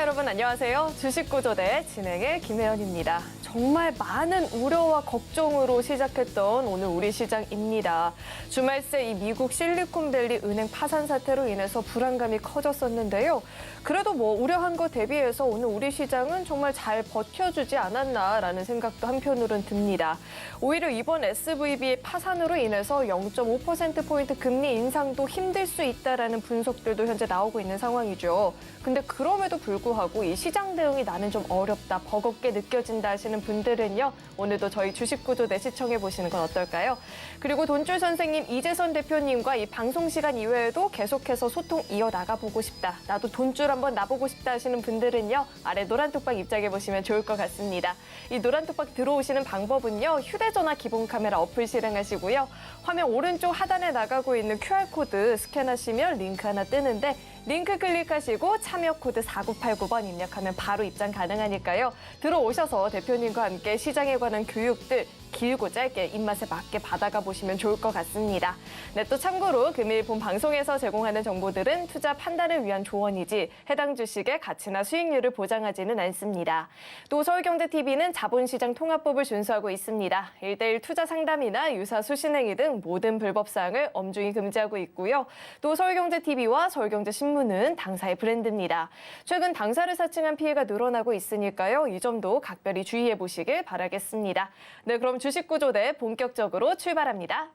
시청자 여러분 안녕하세요. 주식구조대 진행의 김혜연입니다. 정말 많은 우려와 걱정으로 시작했던 오늘 우리 시장입니다. 주말 새 이 미국 실리콘밸리 은행 파산 사태로 인해서 불안감이 커졌었는데요. 그래도 우려한 것 대비해서 오늘 우리 시장은 정말 잘 버텨주지 않았나라는 생각도 한편으로는 듭니다. 오히려 이번 SVB의 파산으로 인해서 0.5%포인트 금리 인상도 힘들 수 있다라는 분석들도 현재 나오고 있는 상황이죠. 근데 그럼에도 불구하고 이 시장 대응이 나는 좀 어렵다, 버겁게 느껴진다 하시는 분들은요. 오늘도 저희 주식구조대 시청해 보시는 건 어떨까요? 그리고 돈줄 선생님, 이재선 대표님과 이 방송 시간 이외에도 계속해서 소통 이어나가 보고 싶다. 나도 돈줄 한번 나보고 싶다 하시는 분들은요. 아래 노란 톡방 입장해 보시면 좋을 것 같습니다. 이 노란 톡방 들어오시는 방법은요. 휴대전화 기본 카메라 어플 실행하시고요. 화면 오른쪽 하단에 나가고 있는 QR코드 스캔하시면 링크 하나 뜨는데 링크 클릭하시고 참여 코드 4989번 입력하면 바로 입장 가능하니까요. 들어오셔서 대표님과 함께 시장에 관한 교육들 길고 짧게 입맛에 맞게 받아가 보시면 좋을 것 같습니다. 네, 또 참고로 금일 본 방송에서 제공하는 정보들은 투자 판단을 위한 조언이지 해당 주식의 가치나 수익률을 보장하지는 않습니다. 또 서울경제TV는 자본시장 통합법을 준수하고 있습니다. 1:1 투자 상담이나 유사 수신행위 등 모든 불법사항을 엄중히 금지하고 있고요. 또 서울경제TV와 서울경제신문은 당사의 브랜드입니다. 최근 당사를 사칭한 피해가 늘어나고 있으니까요. 이 점도 각별히 주의해 보시길 바라겠습니다. 네, 그럼 주식구조대 본격적으로 출발합니다.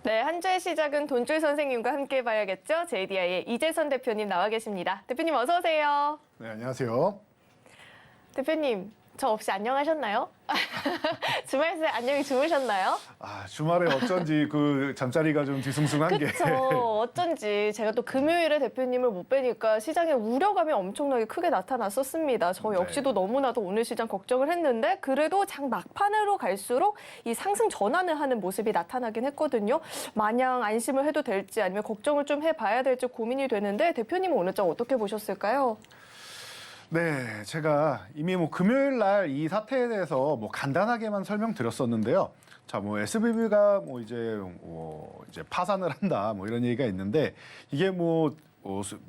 네, 한 주의 시작은 돈줄 선생님과 함께 봐야겠죠. JDI의 이재선 대표님 나와 계십니다. 대표님 어서 오세요. 네, 안녕하세요. 대표님, 저 없이 안녕하셨나요? 주말 새 안녕히 주무셨나요? 주말에 어쩐지 그 잠자리가 좀 뒤숭숭한 게. 그렇죠. 어쩐지 제가 또 금요일에 대표님을 못 뵈니까 시장에 우려감이 엄청나게 크게 나타났었습니다. 저 역시도 너무나도 오늘 시장 걱정을 했는데 그래도 장 막판으로 갈수록 이 상승 전환을 하는 모습이 나타나긴 했거든요. 마냥 안심을 해도 될지 아니면 걱정을 좀 해봐야 될지 고민이 되는데 대표님은 오늘 장 어떻게 보셨을까요? 네, 제가 이미 금요일 날 이 사태에 대해서 간단하게만 설명드렸었는데요. 자, SVB가 이제 파산을 한다, 이런 얘기가 있는데 이게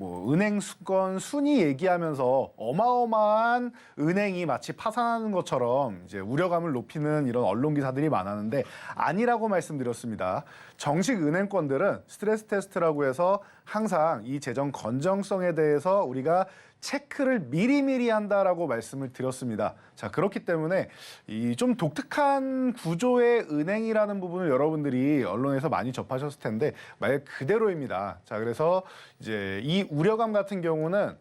은행 수건 순위 얘기하면서 어마어마한 은행이 마치 파산하는 것처럼 이제 우려감을 높이는 이런 언론 기사들이 많았는데 아니라고 말씀드렸습니다. 정식 은행권들은 스트레스 테스트라고 해서 항상 이 재정 건전성에 대해서 우리가 체크를 미리미리 한다라고 말씀을 드렸습니다. 자, 그렇기 때문에 이 좀 독특한 구조의 은행이라는 부분을 여러분들이 언론에서 많이 접하셨을 텐데 말 그대로입니다. 자, 그래서 이제 이 우려감 같은 경우는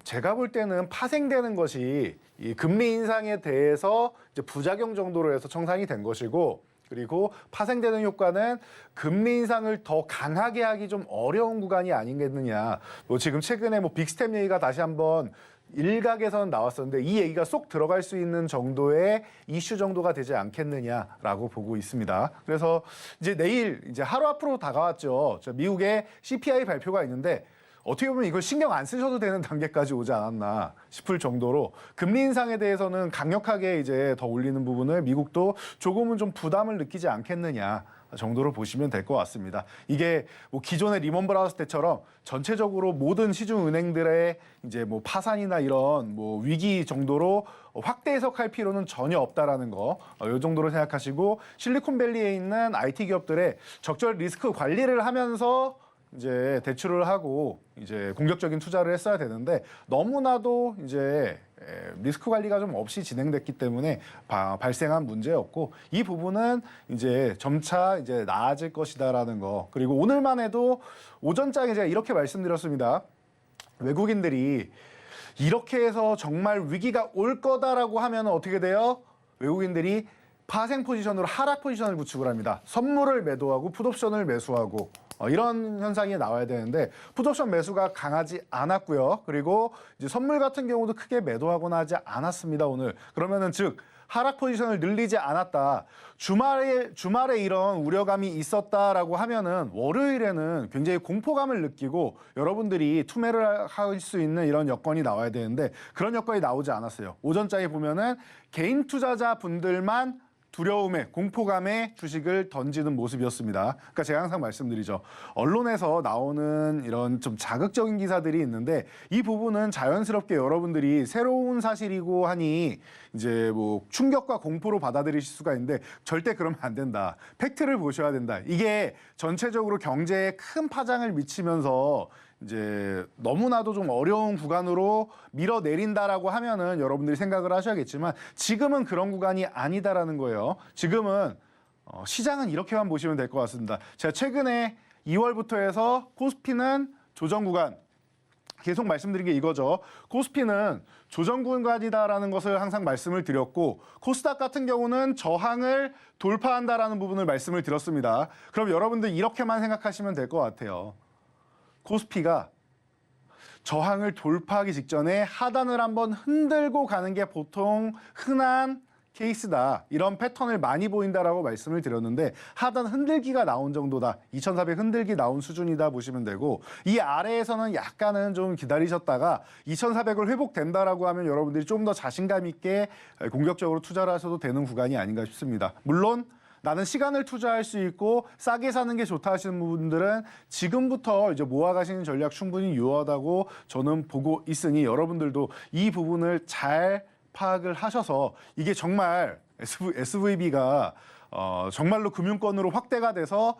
제가 볼 때는 파생되는 것이 이 금리 인상에 대해서 이제 부작용 정도로 해서 청산이 된 것이고 그리고 파생되는 효과는 금리 인상을 더 강하게 하기 좀 어려운 구간이 아니겠느냐. 지금 최근에 빅스텝 얘기가 다시 한번 일각에서는 나왔었는데 이 얘기가 쏙 들어갈 수 있는 정도의 이슈 정도가 되지 않겠느냐라고 보고 있습니다. 그래서 이제 내일 이제 하루 앞으로 다가왔죠. 미국의 CPI 발표가 있는데 어떻게 보면 이걸 신경 안 쓰셔도 되는 단계까지 오지 않았나 싶을 정도로 금리 인상에 대해서는 강력하게 이제 더 올리는 부분을 미국도 조금은 좀 부담을 느끼지 않겠느냐 정도로 보시면 될 것 같습니다. 이게 기존의 리먼 브라더스 때처럼 전체적으로 모든 시중 은행들의 이제 파산이나 이런 위기 정도로 확대 해석할 필요는 전혀 없다라는 거, 이 정도로 생각하시고 실리콘밸리에 있는 IT 기업들의 적절 리스크 관리를 하면서 이제 대출을 하고 이제 공격적인 투자를 했어야 되는데 너무나도 이제 리스크 관리가 좀 없이 진행됐기 때문에 발생한 문제였고 이 부분은 이제 점차 이제 나아질 것이다라는 거. 그리고 오늘만 해도 오전장에 제가 이렇게 말씀드렸습니다. 외국인들이 이렇게 해서 정말 위기가 올 거다라고 하면 어떻게 돼요? 외국인들이 파생 포지션으로 하락 포지션을 구축을 합니다. 선물을 매도하고 풋옵션을 매수하고 이런 현상이 나와야 되는데 풋옵션 매수가 강하지 않았고요. 그리고 이제 선물 같은 경우도 크게 매도하거나 하지 않았습니다. 오늘. 그러면은 즉 하락 포지션을 늘리지 않았다. 주말에 이런 우려감이 있었다라고 하면은 월요일에는 굉장히 공포감을 느끼고 여러분들이 투매를 할 수 있는 이런 여건이 나와야 되는데 그런 여건이 나오지 않았어요. 오전장에 보면은 개인 투자자 분들만 두려움에 공포감에 주식을 던지는 모습이었습니다. 그러니까 제가 항상 말씀드리죠. 언론에서 나오는 이런 좀 자극적인 기사들이 있는데 이 부분은 자연스럽게 여러분들이 새로운 사실이고 하니 이제 뭐 충격과 공포로 받아들이실 수가 있는데 절대 그러면 안 된다. 팩트를 보셔야 된다. 이게 전체적으로 경제에 큰 파장을 미치면서 이제 너무나도 좀 어려운 구간으로 밀어내린다라고 하면은 여러분들이 생각을 하셔야겠지만 지금은 그런 구간이 아니다라는 거예요. 지금은 시장은 이렇게만 보시면 될 것 같습니다. 제가 최근에 2월부터 해서 코스피는 조정 구간 계속 말씀드린 게 이거죠. 코스피는 조정 구간이다라는 것을 항상 말씀을 드렸고 코스닥 같은 경우는 저항을 돌파한다라는 부분을 말씀을 드렸습니다. 그럼 여러분들 이렇게만 생각하시면 될 것 같아요. 코스피가 저항을 돌파하기 직전에 하단을 한번 흔들고 가는 게 보통 흔한 케이스다. 이런 패턴을 많이 보인다라고 말씀을 드렸는데 하단 흔들기가 나온 정도다. 2400 흔들기 나온 수준이다 보시면 되고 이 아래에서는 약간은 좀 기다리셨다가 2400을 회복된다라고 하면 여러분들이 좀 더 자신감 있게 공격적으로 투자를 하셔도 되는 구간이 아닌가 싶습니다. 물론 나는 시간을 투자할 수 있고 싸게 사는 게 좋다 하시는 분들은 지금부터 이제 모아가시는 전략 충분히 유효하다고 저는 보고 있으니 여러분들도 이 부분을 잘 파악을 하셔서 이게 정말 SVB가 정말로 금융권으로 확대가 돼서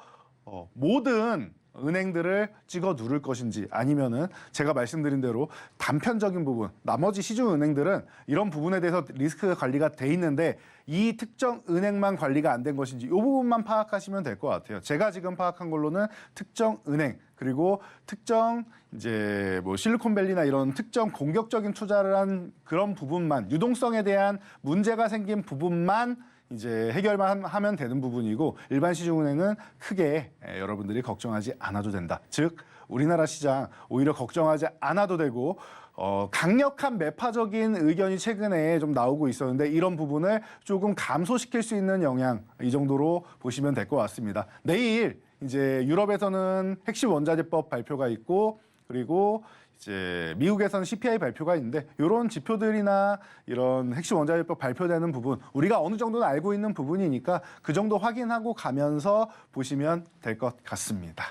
모든 은행들을 찍어 누를 것인지 아니면은 제가 말씀드린 대로 단편적인 부분, 나머지 시중 은행들은 이런 부분에 대해서 리스크 관리가 돼 있는데 이 특정 은행만 관리가 안 된 것인지 이 부분만 파악하시면 될 것 같아요. 제가 지금 파악한 걸로는 특정 은행 그리고 특정 이제 뭐 실리콘밸리나 이런 특정 공격적인 투자를 한 그런 부분만 유동성에 대한 문제가 생긴 부분만 이제 해결만 하면 되는 부분이고 일반 시중은행은 크게 여러분들이 걱정하지 않아도 된다. 즉 우리나라 시장 오히려 걱정하지 않아도 되고 강력한 매파적인 의견이 최근에 좀 나오고 있었는데 이런 부분을 조금 감소시킬 수 있는 영향 이 정도로 보시면 될 것 같습니다. 내일 이제 유럽에서는 핵심 원자재법 발표가 있고 그리고 이제 미국에서는 CPI 발표가 있는데 이런 지표들이나 이런 핵심 원자재법 발표되는 부분 우리가 어느 정도는 알고 있는 부분이니까 그 정도 확인하고 가면서 보시면 될 것 같습니다.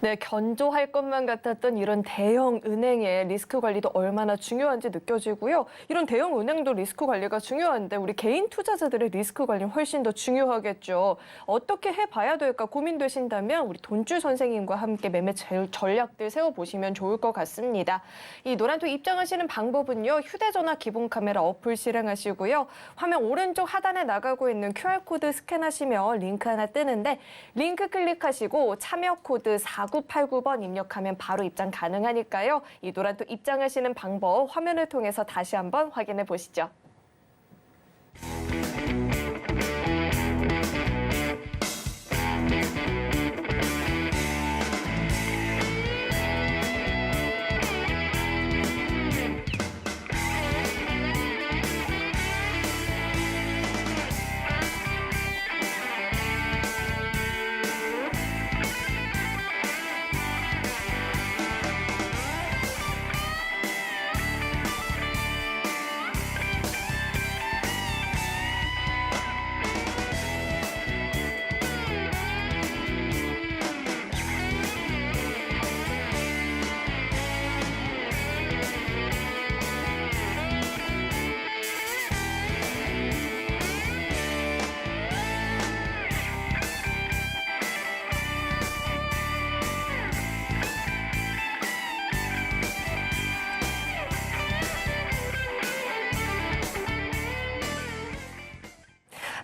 네, 견조할 것만 같았던 이런 대형 은행의 리스크 관리도 얼마나 중요한지 느껴지고요. 이런 대형 은행도 리스크 관리가 중요한데 우리 개인 투자자들의 리스크 관리는 훨씬 더 중요하겠죠. 어떻게 해봐야 될까 고민되신다면 우리 돈줄 선생님과 함께 매매 전략들 세워보시면 좋을 것 같습니다. 이 노란톡 입장하시는 방법은요. 휴대전화 기본 카메라 어플 실행하시고요. 화면 오른쪽 하단에 나가고 있는 QR코드 스캔하시면 링크 하나 뜨는데 링크 클릭하시고 참여 코드 4989번 입력하면 바로 입장 가능하니까요. 이 노란톡 입장하시는 방법 화면을 통해서 다시 한번 확인해 보시죠.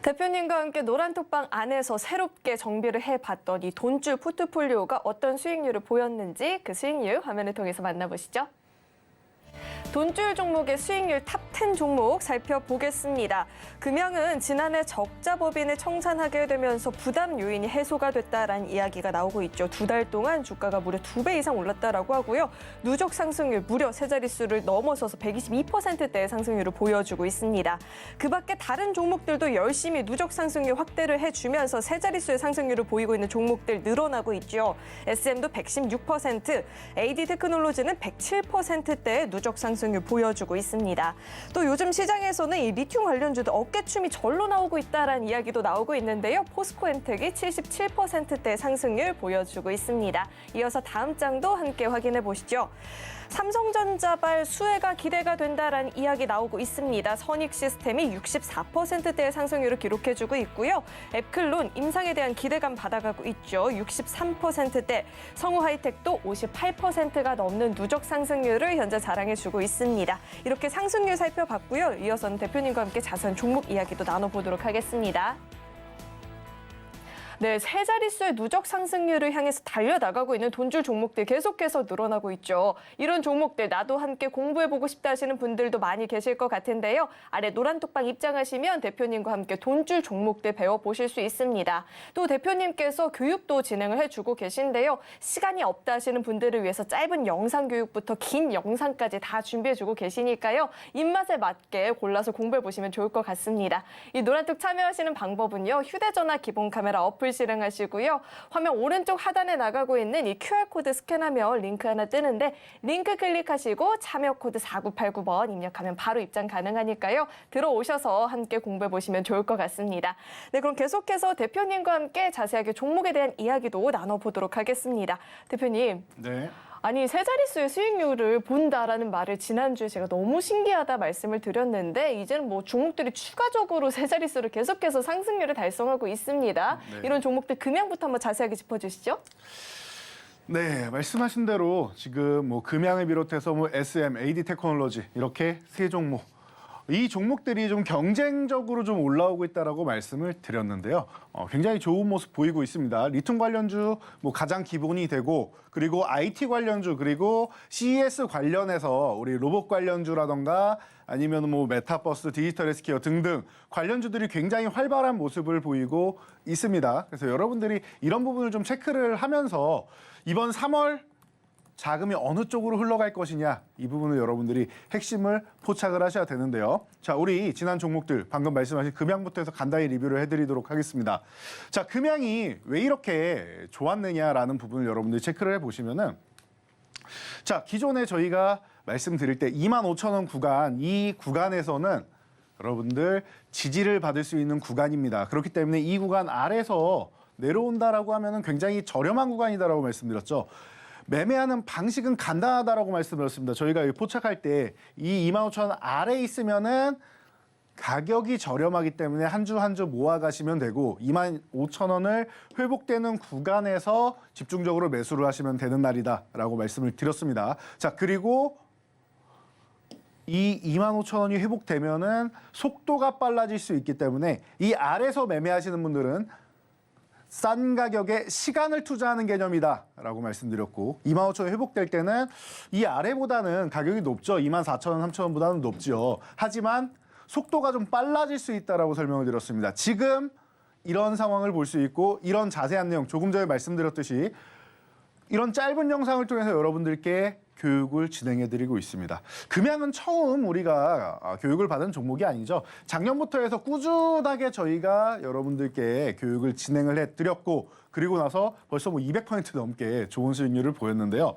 대표님과 함께 노란톡방 안에서 새롭게 정비를 해봤던 이 돈줄 포트폴리오가 어떤 수익률을 보였는지 그 수익률 화면을 통해서 만나보시죠. 돈줄 종목의 수익률 탑 10 종목 살펴보겠습니다. 금양은 지난해 적자 법인을 청산하게 되면서 부담 요인이 해소가 됐다라는 이야기가 나오고 있죠. 2달 동안 주가가 무려 2배 이상 올랐다라고 하고요. 누적 상승률 무려 세 자릿수를 넘어서서 122%대의 상승률을 보여주고 있습니다. 그 밖에 다른 종목들도 열심히 누적 상승률 확대를 해주면서 세 자릿수의 상승률을 보이고 있는 종목들 늘어나고 있죠. SM도 116%, AD 테크놀로지는 107%대의 누적 상승률 보여주고 있습니다. 또 요즘 시장에서는 이 리튬 관련주도 어깨춤이 절로 나오고 있다라는 이야기도 나오고 있는데요. 포스코엔텍이 77%대 상승률 보여주고 있습니다. 이어서 다음 장도 함께 확인해 보시죠. 삼성전자발 수혜가 기대가 된다라는 이야기 나오고 있습니다. 선익시스템이 64%대의 상승률을 기록해주고 있고요. 앱클론 임상에 대한 기대감 받아가고 있죠. 63%대, 성우하이텍도 58%가 넘는 누적 상승률을 현재 자랑해주고 있습니다. 이렇게 상승률 살펴봤고요. 이어서는 대표님과 함께 자세한 종목 이야기도 나눠보도록 하겠습니다. 네, 세 자릿수의 누적 상승률을 향해서 달려나가고 있는 돈줄 종목들 계속해서 늘어나고 있죠. 이런 종목들 나도 함께 공부해보고 싶다 하시는 분들도 많이 계실 것 같은데요. 아래 노란 톡방 입장하시면 대표님과 함께 돈줄 종목들 배워보실 수 있습니다. 또 대표님께서 교육도 진행을 해주고 계신데요. 시간이 없다 하시는 분들을 위해서 짧은 영상 교육부터 긴 영상까지 다 준비해주고 계시니까요. 입맛에 맞게 골라서 공부해보시면 좋을 것 같습니다. 이 노란톡 참여하시는 방법은요. 휴대전화 기본 카메라 어플 실행하시고요. 화면 오른쪽 하단에 나가고 있는 이 QR코드 스캔하면 링크 하나 뜨는데 링크 클릭하시고 참여 코드 4989번 입력하면 바로 입장 가능하니까요. 들어오셔서 함께 공부해보시면 좋을 것 같습니다. 네, 그럼 계속해서 대표님과 함께 자세하게 종목에 대한 이야기도 나눠보도록 하겠습니다. 대표님. 네. 아니, 세 자릿수의 수익률을 본다라는 말을 지난주에 제가 너무 신기하다 말씀을 드렸는데 이제는 뭐 종목들이 추가적으로 세 자릿수를 계속해서 상승률을 달성하고 있습니다. 네. 이런 종목들 금양부터 한번 자세하게 짚어주시죠. 네, 말씀하신 대로 지금 뭐 금양을 비롯해서 뭐 SM, AD 테크놀로지 이렇게 세 종목. 이 종목들이 좀 경쟁적으로 좀 올라오고 있다라고 말씀을 드렸는데요. 굉장히 좋은 모습 보이고 있습니다. 리튬 관련주 뭐 가장 기본이 되고 그리고 IT 관련주 그리고 CES 관련해서 우리 로봇 관련주라던가 아니면 뭐 메타버스, 디지털 헬스케어 등등 관련주들이 굉장히 활발한 모습을 보이고 있습니다. 그래서 여러분들이 이런 부분을 좀 체크를 하면서 이번 3월 자금이 어느 쪽으로 흘러갈 것이냐 이 부분을 여러분들이 핵심을 포착을 하셔야 되는데요. 자, 우리 지난 종목들 방금 말씀하신 금양부터 해서 간단히 리뷰를 해드리도록 하겠습니다. 자, 금양이 왜 이렇게 좋았느냐라는 부분을 여러분들이 체크를 해보시면은 자, 기존에 저희가 말씀드릴 때 25,000원 구간 이 구간에서는 여러분들 지지를 받을 수 있는 구간입니다. 그렇기 때문에 이 구간 아래서 내려온다라고 하면은 굉장히 저렴한 구간이다라고 말씀드렸죠. 매매하는 방식은 간단하다라고 말씀드렸습니다. 저희가 포착할 때 이 25,000원 아래에 있으면은 가격이 저렴하기 때문에 한 주 한 주 모아가시면 되고 25,000원을 회복되는 구간에서 집중적으로 매수를 하시면 되는 날이다라고 말씀을 드렸습니다. 자, 그리고 이 25,000원이 회복되면은 속도가 빨라질 수 있기 때문에 이 아래서 매매하시는 분들은 싼 가격에 시간을 투자하는 개념이다라고 말씀드렸고 25,000원 회복될 때는 이 아래보다는 가격이 높죠. 24,000원, 3,000원보다는 높죠. 하지만 속도가 좀 빨라질 수 있다라고 설명을 드렸습니다. 지금 이런 상황을 볼 수 있고 이런 자세한 내용 조금 전에 말씀드렸듯이 이런 짧은 영상을 통해서 여러분들께 교육을 진행해드리고 있습니다. 금양은 처음 우리가 교육을 받은 종목이 아니죠. 작년부터 해서 꾸준하게 저희가 여러분들께 교육을 진행을 해드렸고 그리고 나서 벌써 뭐 200% 넘게 좋은 수익률을 보였는데요.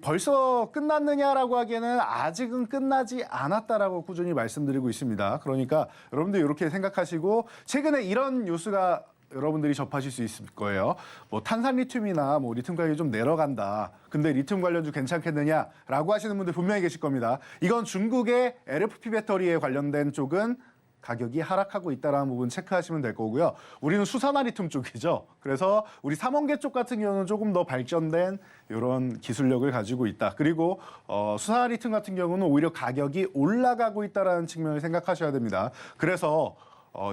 벌써 끝났느냐라고 하기에는 아직은 끝나지 않았다라고 꾸준히 말씀드리고 있습니다. 그러니까 여러분들 이렇게 생각하시고 최근에 이런 뉴스가 여러분들이 접하실 수 있을 거예요. 뭐 탄산 리튬이나 뭐 리튬 가격이 좀 내려간다. 근데 리튬 관련주 괜찮겠느냐라고 하시는 분들 분명히 계실 겁니다. 이건 중국의 LFP 배터리에 관련된 쪽은 가격이 하락하고 있다는 부분 체크하시면 될 거고요. 우리는 수산화 리튬 쪽이죠. 그래서 우리 삼원계 쪽 같은 경우는 조금 더 발전된 이런 기술력을 가지고 있다. 그리고 수산화 리튬 같은 경우는 오히려 가격이 올라가고 있다는 측면을 생각하셔야 됩니다. 그래서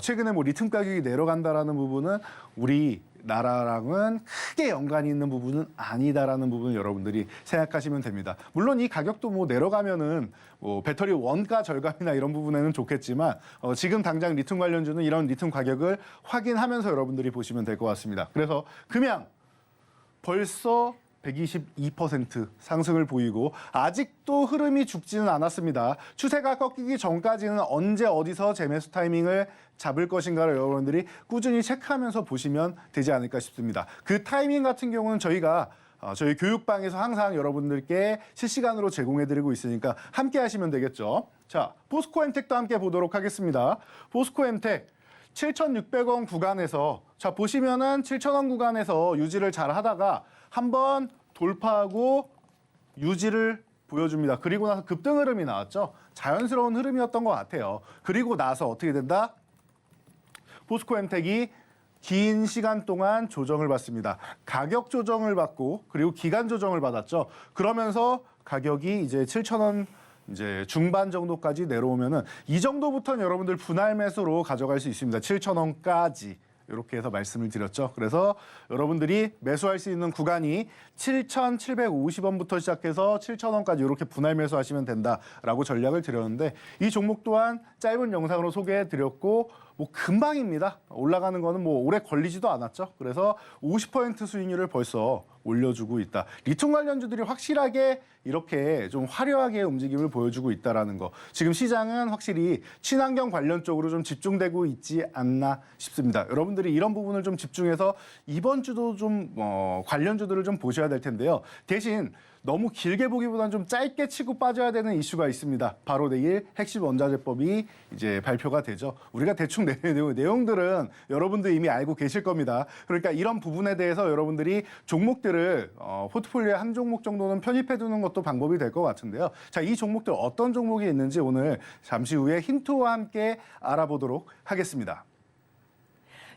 최근에 뭐 리튬 가격이 내려간다라는 부분은 우리나라랑은 크게 연관이 있는 부분은 아니다라는 부분을 여러분들이 생각하시면 됩니다. 물론 이 가격도 뭐 내려가면은 뭐 배터리 원가 절감이나 이런 부분에는 좋겠지만 지금 당장 리튬 관련주는 이런 리튬 가격을 확인하면서 여러분들이 보시면 될 것 같습니다. 그래서 금양 벌써 122% 상승을 보이고 아직도 흐름이 죽지는 않았습니다. 추세가 꺾이기 전까지는 언제 어디서 재매수 타이밍을 잡을 것인가를 여러분들이 꾸준히 체크하면서 보시면 되지 않을까 싶습니다. 그 타이밍 같은 경우는 저희가 저희 교육방에서 항상 여러분들께 실시간으로 제공해드리고 있으니까 함께 하시면 되겠죠. 자, 포스코엠텍도 함께 보도록 하겠습니다. 포스코엠텍 7,600원 구간에서 자 보시면은 7,000원 구간에서 유지를 잘 하다가 한번 돌파하고 유지를 보여줍니다. 그리고 나서 급등 흐름이 나왔죠. 자연스러운 흐름이었던 것 같아요. 그리고 나서 어떻게 된다? 포스코엠텍이 긴 시간 동안 조정을 받습니다. 가격 조정을 받고 그리고 기간 조정을 받았죠. 그러면서 가격이 이제 7,000원 이제 중반 정도까지 내려오면은 이 정도부터는 여러분들 분할 매수로 가져갈 수 있습니다. 7,000원까지. 이렇게 해서 말씀을 드렸죠. 그래서 여러분들이 매수할 수 있는 구간이 7,750원부터 시작해서 7,000원까지 이렇게 분할 매수하시면 된다라고 전략을 드렸는데 이 종목 또한 짧은 영상으로 소개해드렸고 뭐 금방입니다. 올라가는 거는 뭐 오래 걸리지도 않았죠. 그래서 50% 수익률을 벌써 올려주고 있다. 리튬 관련주들이 확실하게 이렇게 좀 화려하게 움직임을 보여주고 있다라는 거. 지금 시장은 확실히 친환경 관련 쪽으로 좀 집중되고 있지 않나 싶습니다. 여러분들이 이런 부분을 좀 집중해서 이번 주도 좀 관련주들을 좀 보셔야 될 텐데요. 대신 너무 길게 보기보다는 좀 짧게 치고 빠져야 되는 이슈가 있습니다. 바로 내일 핵심 원자재법이 이제 발표가 되죠. 우리가 대충 내용들은 여러분들 이미 알고 계실 겁니다. 그러니까 이런 부분에 대해서 여러분들이 종목들을 포트폴리오에 한 종목 정도는 편입해 두는 것도 방법이 될 것 같은데요. 자, 이 종목들 어떤 종목이 있는지 오늘 잠시 후에 힌트와 함께 알아보도록 하겠습니다.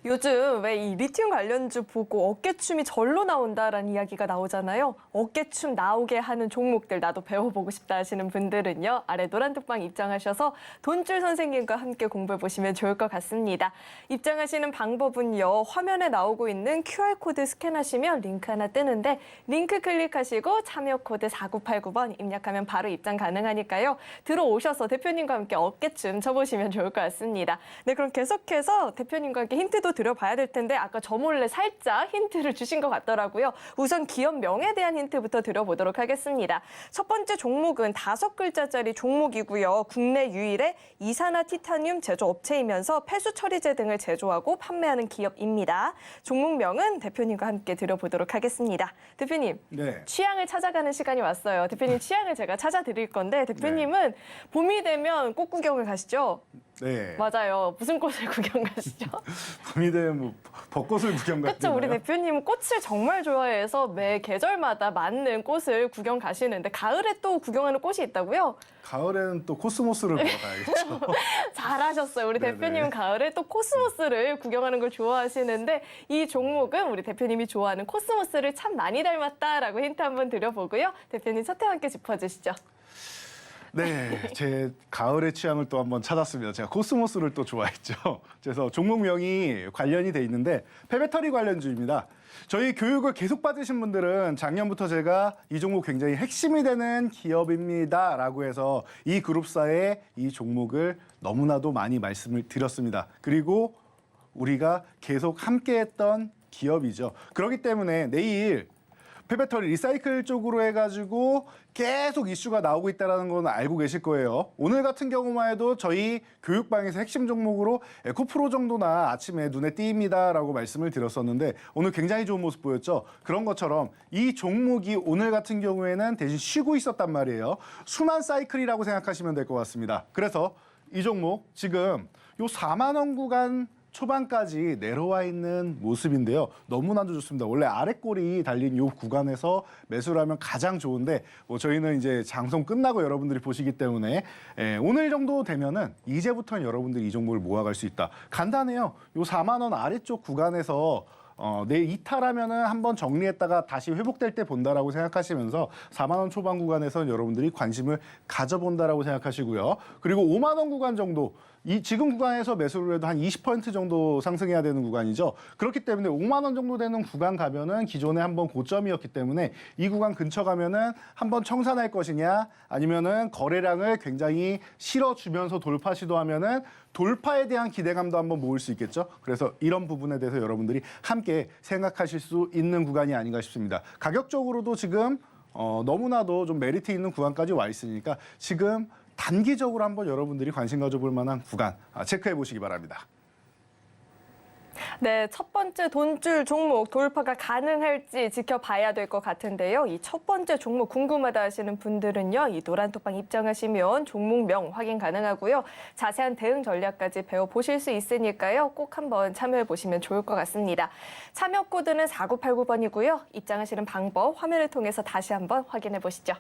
요즘 왜 이 리튬 관련주 보고 어깨춤이 절로 나온다라는 이야기가 나오잖아요. 어깨춤 나오게 하는 종목들 나도 배워보고 싶다 하시는 분들은요. 아래 노란 톡방 입장하셔서 돈줄 선생님과 함께 공부해보시면 좋을 것 같습니다. 입장하시는 방법은요. 화면에 나오고 있는 QR코드 스캔하시면 링크 하나 뜨는데 링크 클릭하시고 참여 코드 4989번 입력하면 바로 입장 가능하니까요. 들어오셔서 대표님과 함께 어깨춤 쳐보시면 좋을 것 같습니다. 네, 그럼 계속해서 대표님과 함께 힌트도 드려봐야 될 텐데 아까 저 몰래 살짝 힌트를 주신 것 같더라고요. 우선 기업 명에 대한 힌트부터 드려보도록 하겠습니다. 첫 번째 종목은 5글자짜리 종목이고요. 국내 유일의 이산화티타늄 제조업체이면서 폐수 처리제 등을 제조하고 판매하는 기업입니다. 종목명은 대표님과 함께 드려보도록 하겠습니다. 대표님, 네. 취향을 찾아가는 시간이 왔어요. 대표님 취향을 제가 찾아드릴 건데 대표님은 봄이 되면 꽃 구경을 가시죠? 네. 맞아요. 무슨 꽃을 구경 가시죠? 봄이 되면 뭐 벚꽃을 구경 가시나요? 그렇죠. 우리 대표님은 꽃을 정말 좋아해서 매 계절마다 맞는 꽃을 구경 가시는데 가을에 또 구경하는 꽃이 있다고요? 가을에는 또 코스모스를 보러 가야겠죠. 잘하셨어요. 우리 네네. 대표님은 가을에 또 코스모스를 구경하는 걸 좋아하시는데 이 종목은 우리 대표님이 좋아하는 코스모스를 참 많이 닮았다라고 힌트 한번 드려보고요. 대표님 첫회 함께 짚어주시죠. 네, 제 가을의 취향을 또 한번 찾았습니다. 제가 코스모스를 또 좋아했죠. 그래서 종목명이 관련이 돼 있는데 폐배터리 관련주입니다. 저희 교육을 계속 받으신 분들은 작년부터 제가 이 종목 굉장히 핵심이 되는 기업입니다라고 해서 이 그룹사의 이 종목을 너무나도 많이 말씀을 드렸습니다. 그리고 우리가 계속 함께했던 기업이죠. 그렇기 때문에 내일 폐배터리 리사이클 쪽으로 해가지고 계속 이슈가 나오고 있다는 건 알고 계실 거예요. 오늘 같은 경우만 해도 저희 교육방에서 핵심 종목으로 에코프로 정도나 아침에 눈에 띄입니다라고 말씀을 드렸었는데 오늘 굉장히 좋은 모습 보였죠. 그런 것처럼 이 종목이 오늘 같은 경우에는 대신 쉬고 있었단 말이에요. 순환 사이클이라고 생각하시면 될 것 같습니다. 그래서 이 종목 지금 요 4만 원 구간 초반까지 내려와 있는 모습인데요. 너무나도 좋습니다. 원래 아랫골이 달린 이 구간에서 매수를 하면 가장 좋은데 저희는 이제 장송 끝나고 여러분들이 보시기 때문에 오늘 정도 되면은 이제부터는 여러분들이 이 종목을 모아갈 수 있다. 간단해요. 이 4만 원 아래쪽 구간에서 내 이탈하면은 한번 정리했다가 다시 회복될 때 본다라고 생각하시면서 4만 원 초반 구간에서 여러분들이 관심을 가져본다라고 생각하시고요. 그리고 5만 원 구간 정도 이 지금 구간에서 매수를 해도 한 20% 정도 상승해야 되는 구간이죠. 그렇기 때문에 5만 원 정도 되는 구간 가면은 기존에 한번 고점이었기 때문에 이 구간 근처 가면은 한번 청산할 것이냐 아니면은 거래량을 굉장히 실어주면서 돌파 시도하면은 돌파에 대한 기대감도 한번 모을 수 있겠죠. 그래서 이런 부분에 대해서 여러분들이 함께 생각하실 수 있는 구간이 아닌가 싶습니다. 가격적으로도 지금 너무나도 좀 메리트 있는 구간까지 와 있으니까 지금 단기적으로 한번 여러분들이 관심 가져볼 만한 구간 체크해 보시기 바랍니다. 네, 첫 번째 돈줄 종목 돌파가 가능할지 지켜봐야 될 것 같은데요. 이 첫 번째 종목 궁금하다 하시는 분들은요. 이 노란톡방 입장하시면 종목명 확인 가능하고요. 자세한 대응 전략까지 배워보실 수 있으니까요. 꼭 한번 참여해 보시면 좋을 것 같습니다. 참여 코드는 4989번이고요. 입장하시는 방법 화면을 통해서 다시 한번 확인해 보시죠.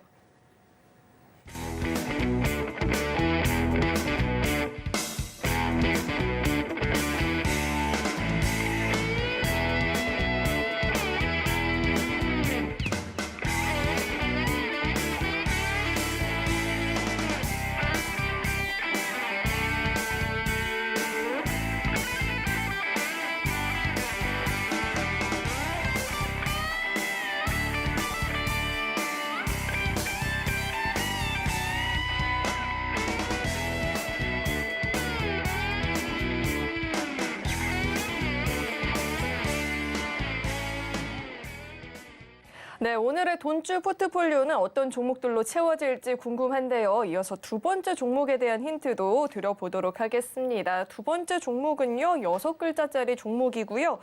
네, 오늘의 돈줄 포트폴리오는 어떤 종목들로 채워질지 궁금한데요. 이어서 두 번째 종목에 대한 힌트도 드려보도록 하겠습니다. 두 번째 종목은요, 6글자짜리 종목이고요.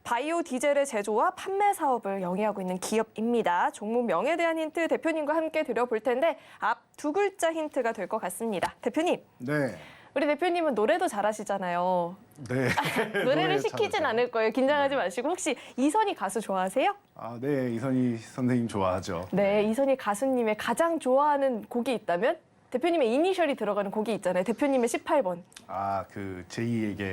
바이오 디젤의 제조와 판매 사업을 영위하고 있는 기업입니다. 종목명에 대한 힌트 대표님과 함께 드려볼 텐데 앞 두 글자 힌트가 될 것 같습니다. 대표님. 네. 우리 대표님은 노래도 잘하시잖아요. 네. 노래를 시키진 않을 거예요. 긴장하지 마시고 혹시 이선희 가수 좋아하세요? 네, 이선희 선생님 좋아하죠. 네, 이선희 가수님의 가장 좋아하는 곡이 있다면? 대표님의 이니셜이 들어가는 곡이 있잖아요. 대표님의 18번. 그 제이에게.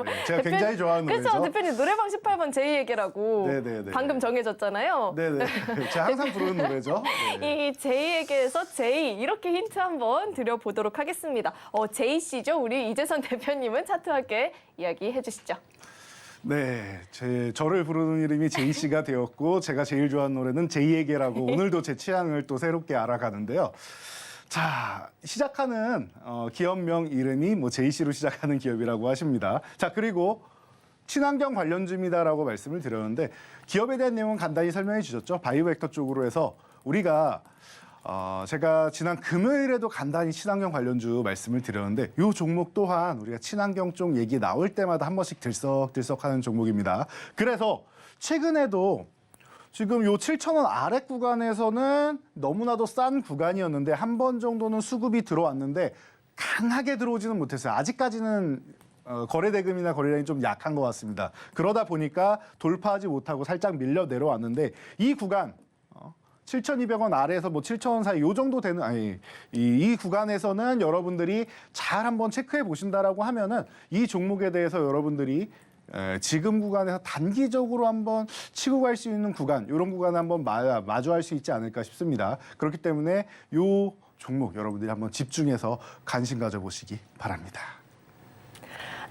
네, 제가 굉장히 좋아하는 노래죠. 그렇죠. 대표님 노래방 18번 제이에게라고 네네네. 방금 정해졌잖아요. 네네. 제가 항상 부르는 노래죠. 네. 이 제이에게서 제이 이렇게 힌트 한번 드려보도록 하겠습니다. 제이 씨죠? 우리 이재선 대표님은 차트하게 이야기해 주시죠. 네, 저를 부르는 이름이 제이 씨가 되었고 제가 제일 좋아하는 노래는 제이에게라고 오늘도 제 취향을 또 새롭게 알아가는데요. 자, 시작하는 기업명 이름이 제이 씨로 시작하는 기업이라고 하십니다. 자, 그리고 친환경 관련주입니다라고 말씀을 드렸는데 기업에 대한 내용은 간단히 설명해 주셨죠. 바이오벡터 쪽으로 해서 우리가 제가 지난 금요일에도 간단히 친환경 관련주 말씀을 드렸는데 이 종목 또한 우리가 친환경 쪽 얘기 나올 때마다 한 번씩 들썩들썩하는 종목입니다. 그래서 최근에도 지금 요 7,000원 아래 구간에서는 너무나도 싼 구간이었는데 한 번 정도는 수급이 들어왔는데 강하게 들어오지는 못했어요. 아직까지는 거래 대금이나 거래량이 좀 약한 것 같습니다. 그러다 보니까 돌파하지 못하고 살짝 밀려 내려왔는데 이 구간 7,200원 아래에서 7,000원 사이 요 정도 되는 이 구간에서는 여러분들이 잘 한번 체크해 보신다라고 하면은 이 종목에 대해서 여러분들이 지금 구간에서 단기적으로 한번 치고 갈 수 있는 구간, 이런 구간을 한번 마주할 수 있지 않을까 싶습니다. 그렇기 때문에 이 종목 여러분들이 한번 집중해서 관심 가져보시기 바랍니다.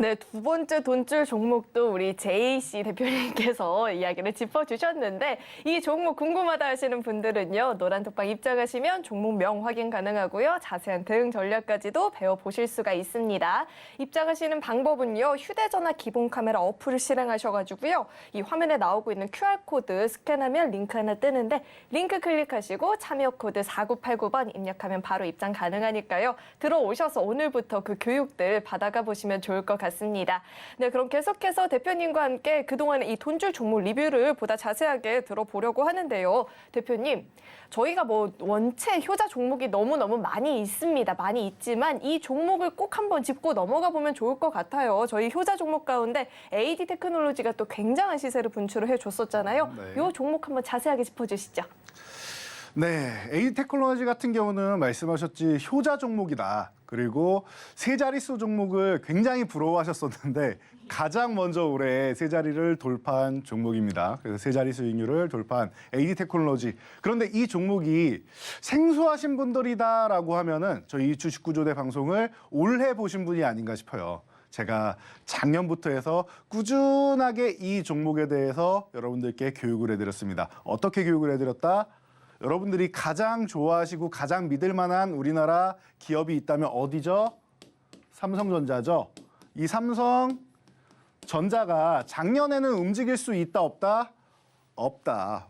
네, 두 번째 돈줄 종목도 우리 제이 씨 대표님께서 이야기를 짚어주셨는데 이 종목 궁금하다 하시는 분들은요. 노란톡방 입장하시면 종목명 확인 가능하고요. 자세한 대응 전략까지도 배워보실 수가 있습니다. 입장하시는 방법은요. 휴대전화 기본 카메라 어플을 실행하셔가지고요. 이 화면에 나오고 있는 QR코드 스캔하면 링크 하나 뜨는데 링크 클릭하시고 참여 코드 4989번 입력하면 바로 입장 가능하니까요. 들어오셔서 오늘부터 그 교육들 받아가 보시면 좋을 것 같습니다. 네, 그럼 계속해서 대표님과 함께 그동안의 이 돈줄 종목 리뷰를 보다 자세하게 들어보려고 하는데요. 대표님, 저희가 원체 효자 종목이 너무너무 많이 있습니다. 많이 있지만 이 종목을 꼭 한번 짚고 넘어가 보면 좋을 것 같아요. 저희 효자 종목 가운데 AD 테크놀로지가 또 굉장한 시세를 분출을 해줬었잖아요. 네. 이 종목 한번 자세하게 짚어주시죠. 네, AD 테크놀로지 같은 경우는 말씀하셨지 효자 종목이다. 그리고 세 자릿수 종목을 굉장히 부러워하셨었는데 가장 먼저 올해 세 자리를 돌파한 종목입니다. 그래서 세 자리 수익률을 돌파한 AD 테크놀로지. 그런데 이 종목이 생소하신 분들이다라고 하면은 저희 주식구조대 방송을 올해 보신 분이 아닌가 싶어요. 제가 작년부터 해서 꾸준하게 이 종목에 대해서 여러분들께 교육을 해드렸습니다. 어떻게 교육을 해드렸다? 여러분들이 가장 좋아하시고 가장 믿을 만한 우리나라 기업이 있다면 어디죠? 삼성전자죠. 이 삼성전자가 작년에는 움직일 수 있다 없다? 없다.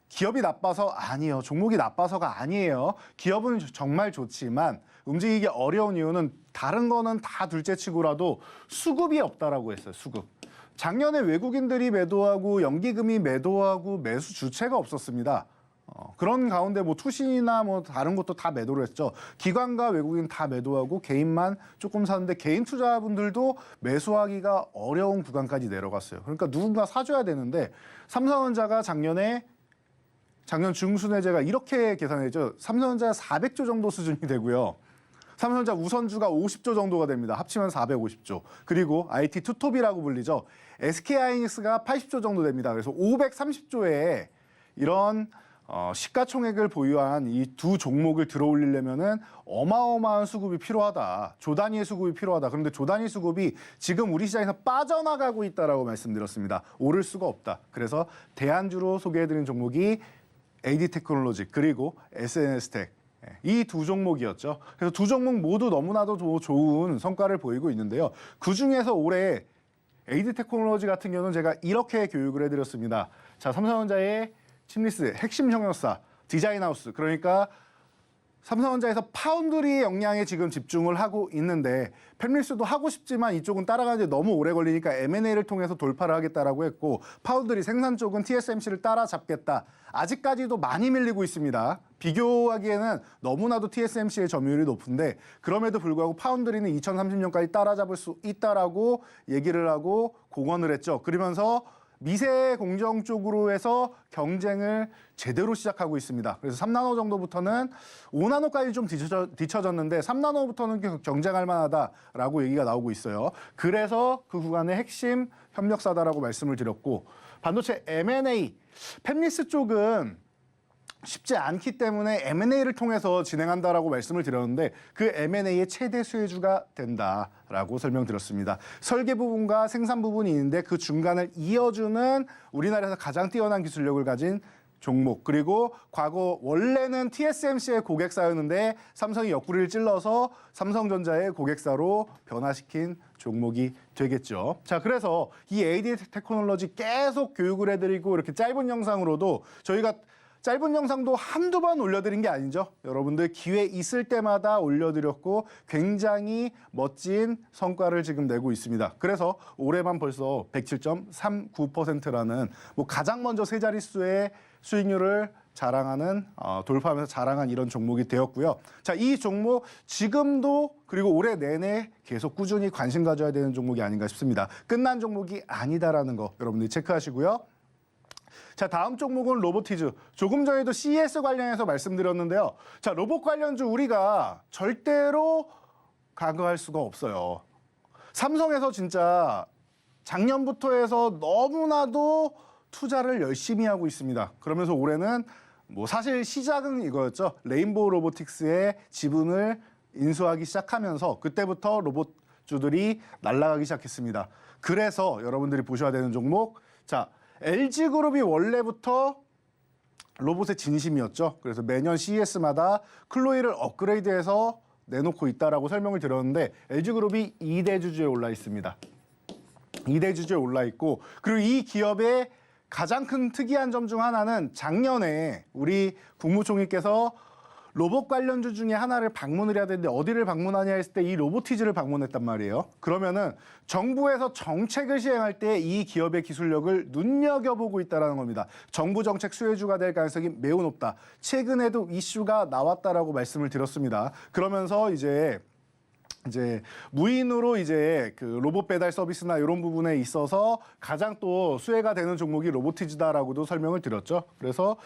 기업이 나빠서 아니에요. 종목이 나빠서가 아니에요. 기업은 정말 좋지만 움직이기 어려운 이유는 다른 거는 다 둘째치고라도 수급이 없다라고 했어요. 수급. 작년에 외국인들이 매도하고 연기금이 매도하고 매수 주체가 없었습니다. 그런 가운데 뭐 투신이나 뭐 다른 것도 다 매도를 했죠. 기관과 외국인 다 매도하고 개인만 조금 사는데 개인 투자분들도 매수하기가 어려운 구간까지 내려갔어요. 그러니까 누군가 사줘야 되는데 삼성전자가 작년 중순에 제가 이렇게 계산했죠. 삼성전자 400조 정도 수준이 되고요. 삼성전자 우선주가 50조 정도가 됩니다. 합치면 450조. 그리고 IT 투톱이라고 불리죠. SK하이닉스가 80조 정도 됩니다. 그래서 530조의 이런 시가총액을 보유한 이 두 종목을 들어올리려면은 어마어마한 수급이 필요하다. 조 단위의 수급이 필요하다. 그런데 조 단위 수급이 지금 우리 시장에서 빠져나가고 있다라고 말씀드렸습니다. 오를 수가 없다. 그래서 대안주로 소개해드린 종목이 AD 테크놀로지 그리고 SNS텍 이 두 종목이었죠. 그래서 두 종목 모두 너무나도 좋은 성과를 보이고 있는데요. 그중에서 올해 AD 테크놀로지 같은 경우는 제가 이렇게 교육을 해드렸습니다. 자, 삼성전자의 침리스 핵심 형용사 디자인하우스 그러니까 삼성전자에서 파운드리 역량에 지금 집중을 하고 있는데 팹리스도 하고 싶지만 이쪽은 따라가는데 너무 오래 걸리니까 M&A를 통해서 돌파를 하겠다라고 했고 파운드리 생산 쪽은 TSMC를 따라잡겠다. 아직까지도 많이 밀리고 있습니다. 비교하기에는 너무나도 TSMC의 점유율이 높은데 그럼에도 불구하고 파운드리는 2030년까지 따라잡을 수 있다라고 얘기를 하고 공언을 했죠. 그러면서 미세 공정 쪽으로 해서 경쟁을 제대로 시작하고 있습니다. 그래서 3나노 정도부터는 5나노까지 좀 뒤쳐졌는데 3나노부터는 경쟁할 만하다라고 얘기가 나오고 있어요. 그래서 그 구간의 핵심 협력사다라고 말씀을 드렸고 반도체 M&A, 팹리스 쪽은 쉽지 않기 때문에 M&A를 통해서 진행한다라고 말씀을 드렸는데 그 M&A의 최대 수혜주가 된다라고 설명드렸습니다. 설계 부분과 생산 부분이 있는데 그 중간을 이어주는 우리나라에서 가장 뛰어난 기술력을 가진 종목 그리고 과거 원래는 TSMC의 고객사였는데 삼성이 옆구리를 찔러서 삼성전자의 고객사로 변화시킨 종목이 되겠죠. 자, 그래서 이 AD 테크놀로지 계속 교육을 해드리고 이렇게 짧은 영상으로도 저희가 짧은 영상도 한두 번 올려드린 게 아니죠. 여러분들 기회 있을 때마다 올려드렸고 굉장히 멋진 성과를 지금 내고 있습니다. 그래서 올해만 벌써 107.39%라는 뭐 가장 먼저 세 자릿수의 수익률을 자랑하는 돌파하면서 자랑한 이런 종목이 되었고요. 자, 이 종목 지금도 그리고 올해 내내 계속 꾸준히 관심 가져야 되는 종목이 아닌가 싶습니다. 끝난 종목이 아니다라는 거 여러분들이 체크하시고요. 자, 다음 종목은 로보티즈. 조금 전에도 CES 관련해서 말씀드렸는데요. 자, 로봇 관련주 우리가 절대로 간과할 수가 없어요. 삼성에서 진짜 작년부터 해서 너무나도 투자를 열심히 하고 있습니다. 그러면서 올해는 뭐 사실 시작은 이거였죠. 레인보우 로보틱스의 지분을 인수하기 시작하면서 그때부터 로봇주들이 날아가기 시작했습니다. 그래서 여러분들이 보셔야 되는 종목. 자, LG그룹이 원래부터 로봇의 진심이었죠. 그래서 매년 CES마다 클로이를 업그레이드해서 내놓고 있다라고 설명을 드렸는데 LG그룹이 2대 주주에 올라 있습니다. 2대 주주에 올라 있고 그리고 이 기업의 가장 큰 특이한 점 중 하나는 작년에 우리 국무총리께서 로봇 관련주 중에 하나를 방문을 해야 되는데 어디를 방문하냐 했을 때 이 로보티즈를 방문했단 말이에요. 그러면은 정부에서 정책을 시행할 때 이 기업의 기술력을 눈여겨보고 있다는 겁니다. 정부 정책 수혜주가 될 가능성이 매우 높다. 최근에도 이슈가 나왔다라고 말씀을 드렸습니다. 그러면서 이제 무인으로 이제 그 로봇 배달 서비스나 이런 부분에 있어서 가장 또 수혜가 되는 종목이 로보티즈다라고도 설명을 드렸죠. 그래서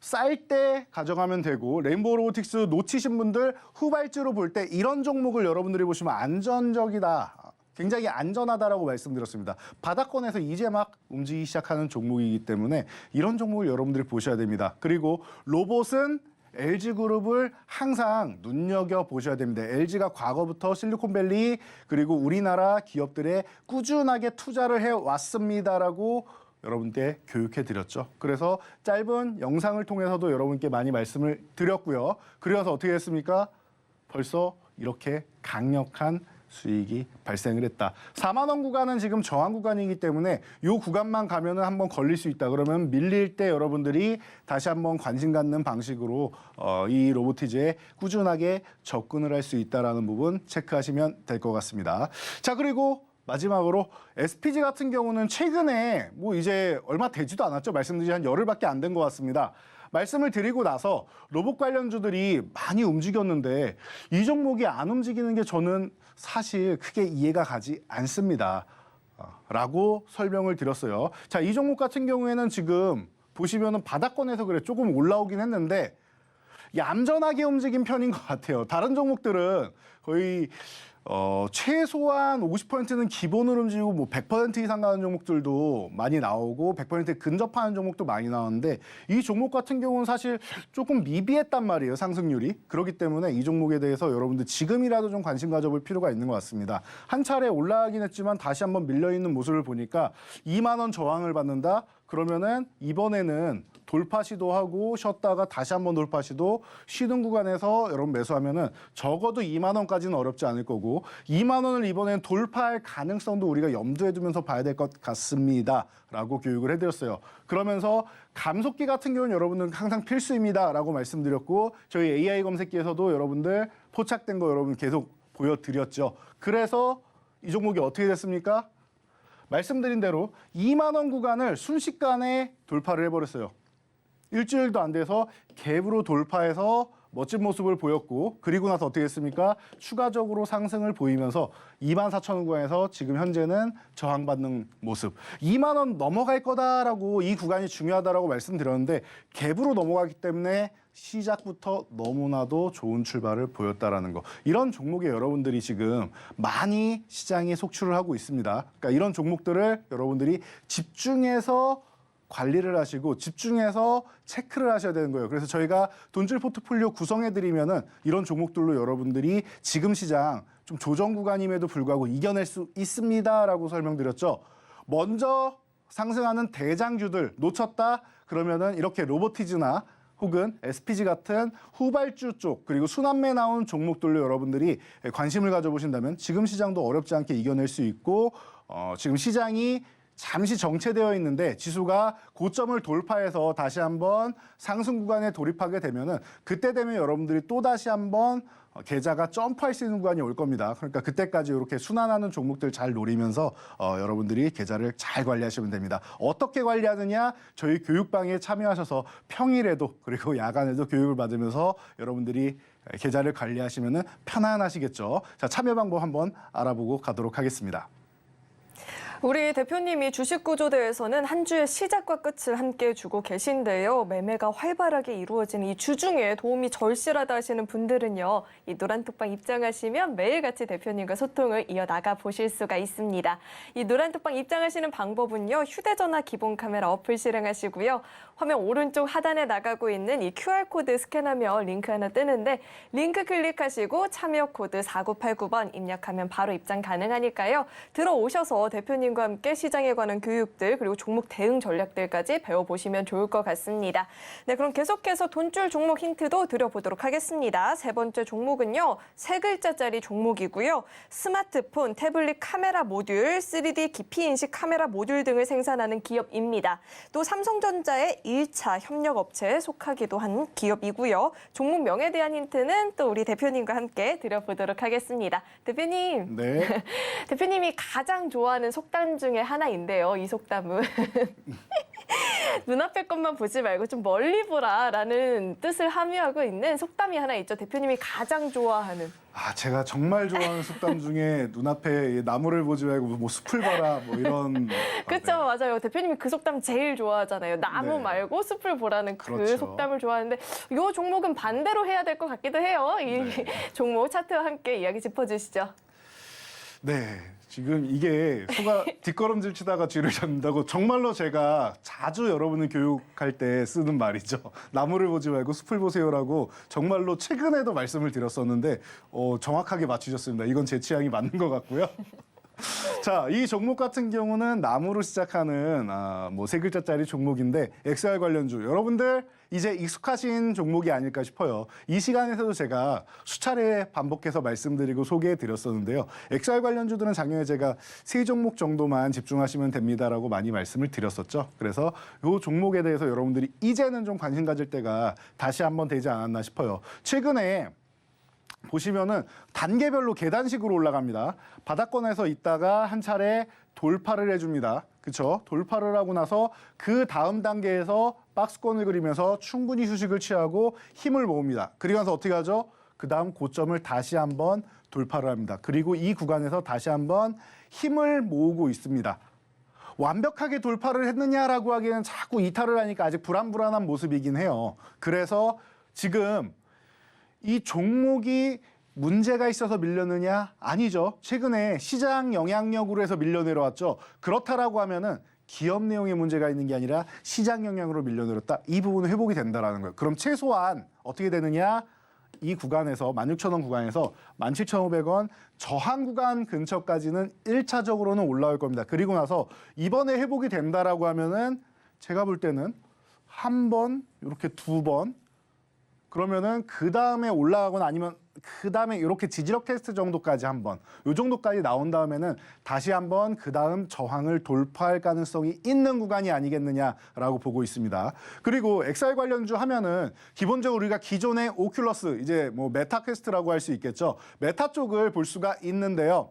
쌀 때 가져가면 되고 레인보우 로보틱스 놓치신 분들 후발주로 볼 때 이런 종목을 여러분들이 보시면 안전적이다. 굉장히 안전하다라고 말씀드렸습니다. 바닥권에서 이제 막 움직이기 시작하는 종목이기 때문에 이런 종목을 여러분들이 보셔야 됩니다. 그리고 로봇은 LG그룹을 항상 눈여겨보셔야 됩니다. LG가 과거부터 실리콘밸리 그리고 우리나라 기업들에 꾸준하게 투자를 해왔습니다라고 여러분께 교육해드렸죠. 그래서 짧은 영상을 통해서도 여러분께 많이 말씀을 드렸고요. 그래서 어떻게 했습니까? 벌써 이렇게 강력한 수익이 발생을 했다. 4만 원 구간은 지금 저항 구간이기 때문에 이 구간만 가면은 한번 걸릴 수 있다. 그러면 밀릴 때 여러분들이 다시 한번 관심 갖는 방식으로 이 로보티즈에 꾸준하게 접근을 할 수 있다라는 부분 체크하시면 될 것 같습니다. 자, 그리고 마지막으로 SPG 같은 경우는 최근에 뭐 이제 얼마 되지도 않았죠. 말씀드린 한 열흘밖에 안 된 것 같습니다. 말씀을 드리고 나서 로봇 관련주들이 많이 움직였는데 이 종목이 안 움직이는 게 저는 사실 크게 이해가 가지 않습니다. 라고 설명을 드렸어요. 자, 이 종목 같은 경우에는 지금 보시면은 바닥권에서 그래 조금 올라오긴 했는데 얌전하게 움직인 편인 것 같아요. 다른 종목들은 거의 최소한 50%는 기본으로 움직이고 뭐 100% 이상 가는 종목들도 많이 나오고 100% 근접하는 종목도 많이 나오는데 이 종목 같은 경우는 사실 조금 미비했단 말이에요, 상승률이. 그렇기 때문에 이 종목에 대해서 여러분들 지금이라도 좀 관심 가져볼 필요가 있는 것 같습니다. 한 차례 올라가긴 했지만 다시 한번 밀려있는 모습을 보니까 2만 원 저항을 받는다? 그러면은 이번에는 돌파 시도하고 쉬었다가 다시 한번 돌파 시도 쉬는 구간에서 여러분 매수하면은 적어도 2만 원까지는 어렵지 않을 거고 2만 원을 이번엔 돌파할 가능성도 우리가 염두에 두면서 봐야 될 것 같습니다. 라고 교육을 해드렸어요. 그러면서 감속기 같은 경우는 여러분은 항상 필수입니다. 라고 말씀드렸고 저희 AI 검색기에서도 여러분들 포착된 거 여러분 계속 보여드렸죠. 그래서 이 종목이 어떻게 됐습니까? 말씀드린 대로 2만 원 구간을 순식간에 돌파를 해버렸어요. 일주일도 안 돼서 갭으로 돌파해서 멋진 모습을 보였고 그리고 나서 어떻게 했습니까? 추가적으로 상승을 보이면서 2만 4천 원 구간에서 지금 현재는 저항받는 모습. 2만 원 넘어갈 거다라고 이 구간이 중요하다라고 말씀드렸는데 갭으로 넘어가기 때문에 시작부터 너무나도 좋은 출발을 보였다라는 거. 이런 종목에 여러분들이 지금 많이 시장에 속출을 하고 있습니다. 그러니까 이런 종목들을 여러분들이 집중해서 관리를 하시고 집중해서 체크를 하셔야 되는 거예요. 그래서 저희가 돈줄 포트폴리오 구성해드리면은 이런 종목들로 여러분들이 지금 시장 좀 조정 구간임에도 불구하고 이겨낼 수 있습니다라고 설명드렸죠. 먼저 상승하는 대장주들 놓쳤다 그러면은 이렇게 로보티즈나 혹은 SPG 같은 후발주 쪽 그리고 순환매 나온 종목들로 여러분들이 관심을 가져보신다면 지금 시장도 어렵지 않게 이겨낼 수 있고 지금 시장이 잠시 정체되어 있는데 지수가 고점을 돌파해서 다시 한번 상승 구간에 돌입하게 되면은 그때 되면 여러분들이 또 다시 한번 계좌가 점프할 수 있는 구간이 올 겁니다. 그러니까 그때까지 이렇게 순환하는 종목들 잘 노리면서 여러분들이 계좌를 잘 관리하시면 됩니다. 어떻게 관리하느냐? 저희 교육방에 참여하셔서 평일에도 그리고 야간에도 교육을 받으면서 여러분들이 계좌를 관리하시면은 편안하시겠죠. 자, 참여 방법 한번 알아보고 가도록 하겠습니다. 우리 대표님이 주식구조대에서는 한 주의 시작과 끝을 함께 주고 계신데요. 매매가 활발하게 이루어지는 이 주중에 도움이 절실하다 하시는 분들은요. 이 노란톡방 입장하시면 매일같이 대표님과 소통을 이어나가 보실 수가 있습니다. 이 노란톡방 입장하시는 방법은요. 휴대전화 기본 카메라 어플 실행하시고요. 화면 오른쪽 하단에 나가고 있는 이 QR코드 스캔하면 링크 하나 뜨는데 링크 클릭하시고 참여 코드 4989번 입력하면 바로 입장 가능하니까요. 들어오셔서 대표님과 함께 시장에 관한 교육들 그리고 종목 대응 전략들까지 배워보시면 좋을 것 같습니다. 네, 그럼 계속해서 돈줄 종목 힌트도 드려보도록 하겠습니다. 세 번째 종목은요. 세 글자짜리 종목이고요. 스마트폰, 태블릿 카메라 모듈, 3D 깊이 인식 카메라 모듈 등을 생산하는 기업입니다. 또 삼성전자의 1차 협력업체에 속하기도 한 기업이고요. 종목명에 대한 힌트는 또 우리 대표님과 함께 드려보도록 하겠습니다. 대표님, 네. 대표님이 가장 좋아하는 속담 중에 하나인데요. 이 속담은 눈앞의 것만 보지 말고 좀 멀리 보라라는 뜻을 함유하고 있는 속담이 하나 있죠. 대표님이 가장 좋아하는. 제가 정말 좋아하는 속담 중에 눈앞에 나무를 보지 말고 뭐 숲을 봐라 뭐 이런. 그렇죠, 맞아요. 대표님이 그 속담 제일 좋아하잖아요. 나무 네. 말고 숲을 보라는 그 그렇죠. 속담을 좋아하는데 이 종목은 반대로 해야 될 것 같기도 해요. 이 네. 종목 차트와 함께 이야기 짚어주시죠. 네, 지금 이게 소가 뒷걸음질 치다가 뒤를 잡는다고 정말로 제가 자주 여러분을 교육할 때 쓰는 말이죠. 나무를 보지 말고 숲을 보세요라고 정말로 최근에도 말씀을 드렸었는데 정확하게 맞추셨습니다. 이건 제 취향이 맞는 것 같고요. 자, 이 종목 같은 경우는 나무로 시작하는 뭐 세 글자짜리 종목인데 XR 관련주 여러분들 이제 익숙하신 종목이 아닐까 싶어요. 이 시간에서도 제가 수차례 반복해서 말씀드리고 소개해 드렸었는데요. XR 관련주들은 작년에 제가 세 종목 정도만 집중하시면 됩니다라고 많이 말씀을 드렸었죠. 그래서 이 종목에 대해서 여러분들이 이제는 좀 관심 가질 때가 다시 한번 되지 않았나 싶어요. 최근에 보시면은 단계별로 계단식으로 올라갑니다. 바닥권에서 있다가 한 차례 돌파를 해줍니다. 그렇죠? 돌파를 하고 나서 그 다음 단계에서 박스권을 그리면서 충분히 휴식을 취하고 힘을 모읍니다. 그리고 나서 어떻게 하죠? 그 다음 고점을 다시 한번 돌파를 합니다. 그리고 이 구간에서 다시 한번 힘을 모으고 있습니다. 완벽하게 돌파를 했느냐라고 하기에는 자꾸 이탈을 하니까 아직 불안불안한 모습이긴 해요. 그래서 지금 이 종목이 문제가 있어서 밀렸느냐? 아니죠. 최근에 시장 영향력으로 해서 밀려 내려왔죠. 그렇다라고 하면은 기업 내용에 문제가 있는 게 아니라 시장 영향으로 밀려 내렸다. 이 부분은 회복이 된다라는 거예요. 그럼 최소한 어떻게 되느냐? 이 구간에서 16,000원 구간에서 17,500원 저항 구간 근처까지는 1차적으로는 올라올 겁니다. 그리고 나서 이번에 회복이 된다라고 하면은 제가 볼 때는 한 번, 이렇게 두 번 그러면은 그 다음에 올라가거나 아니면 그 다음에 이렇게 지지력 테스트 정도까지 한번 이 정도까지 나온 다음에는 다시 한번 그 다음 저항을 돌파할 가능성이 있는 구간이 아니겠느냐라고 보고 있습니다. 그리고 XR 관련주 하면은 기본적으로 우리가 기존의 오큘러스 이제 뭐 메타 퀘스트라고 할 수 있겠죠. 메타 쪽을 볼 수가 있는데요.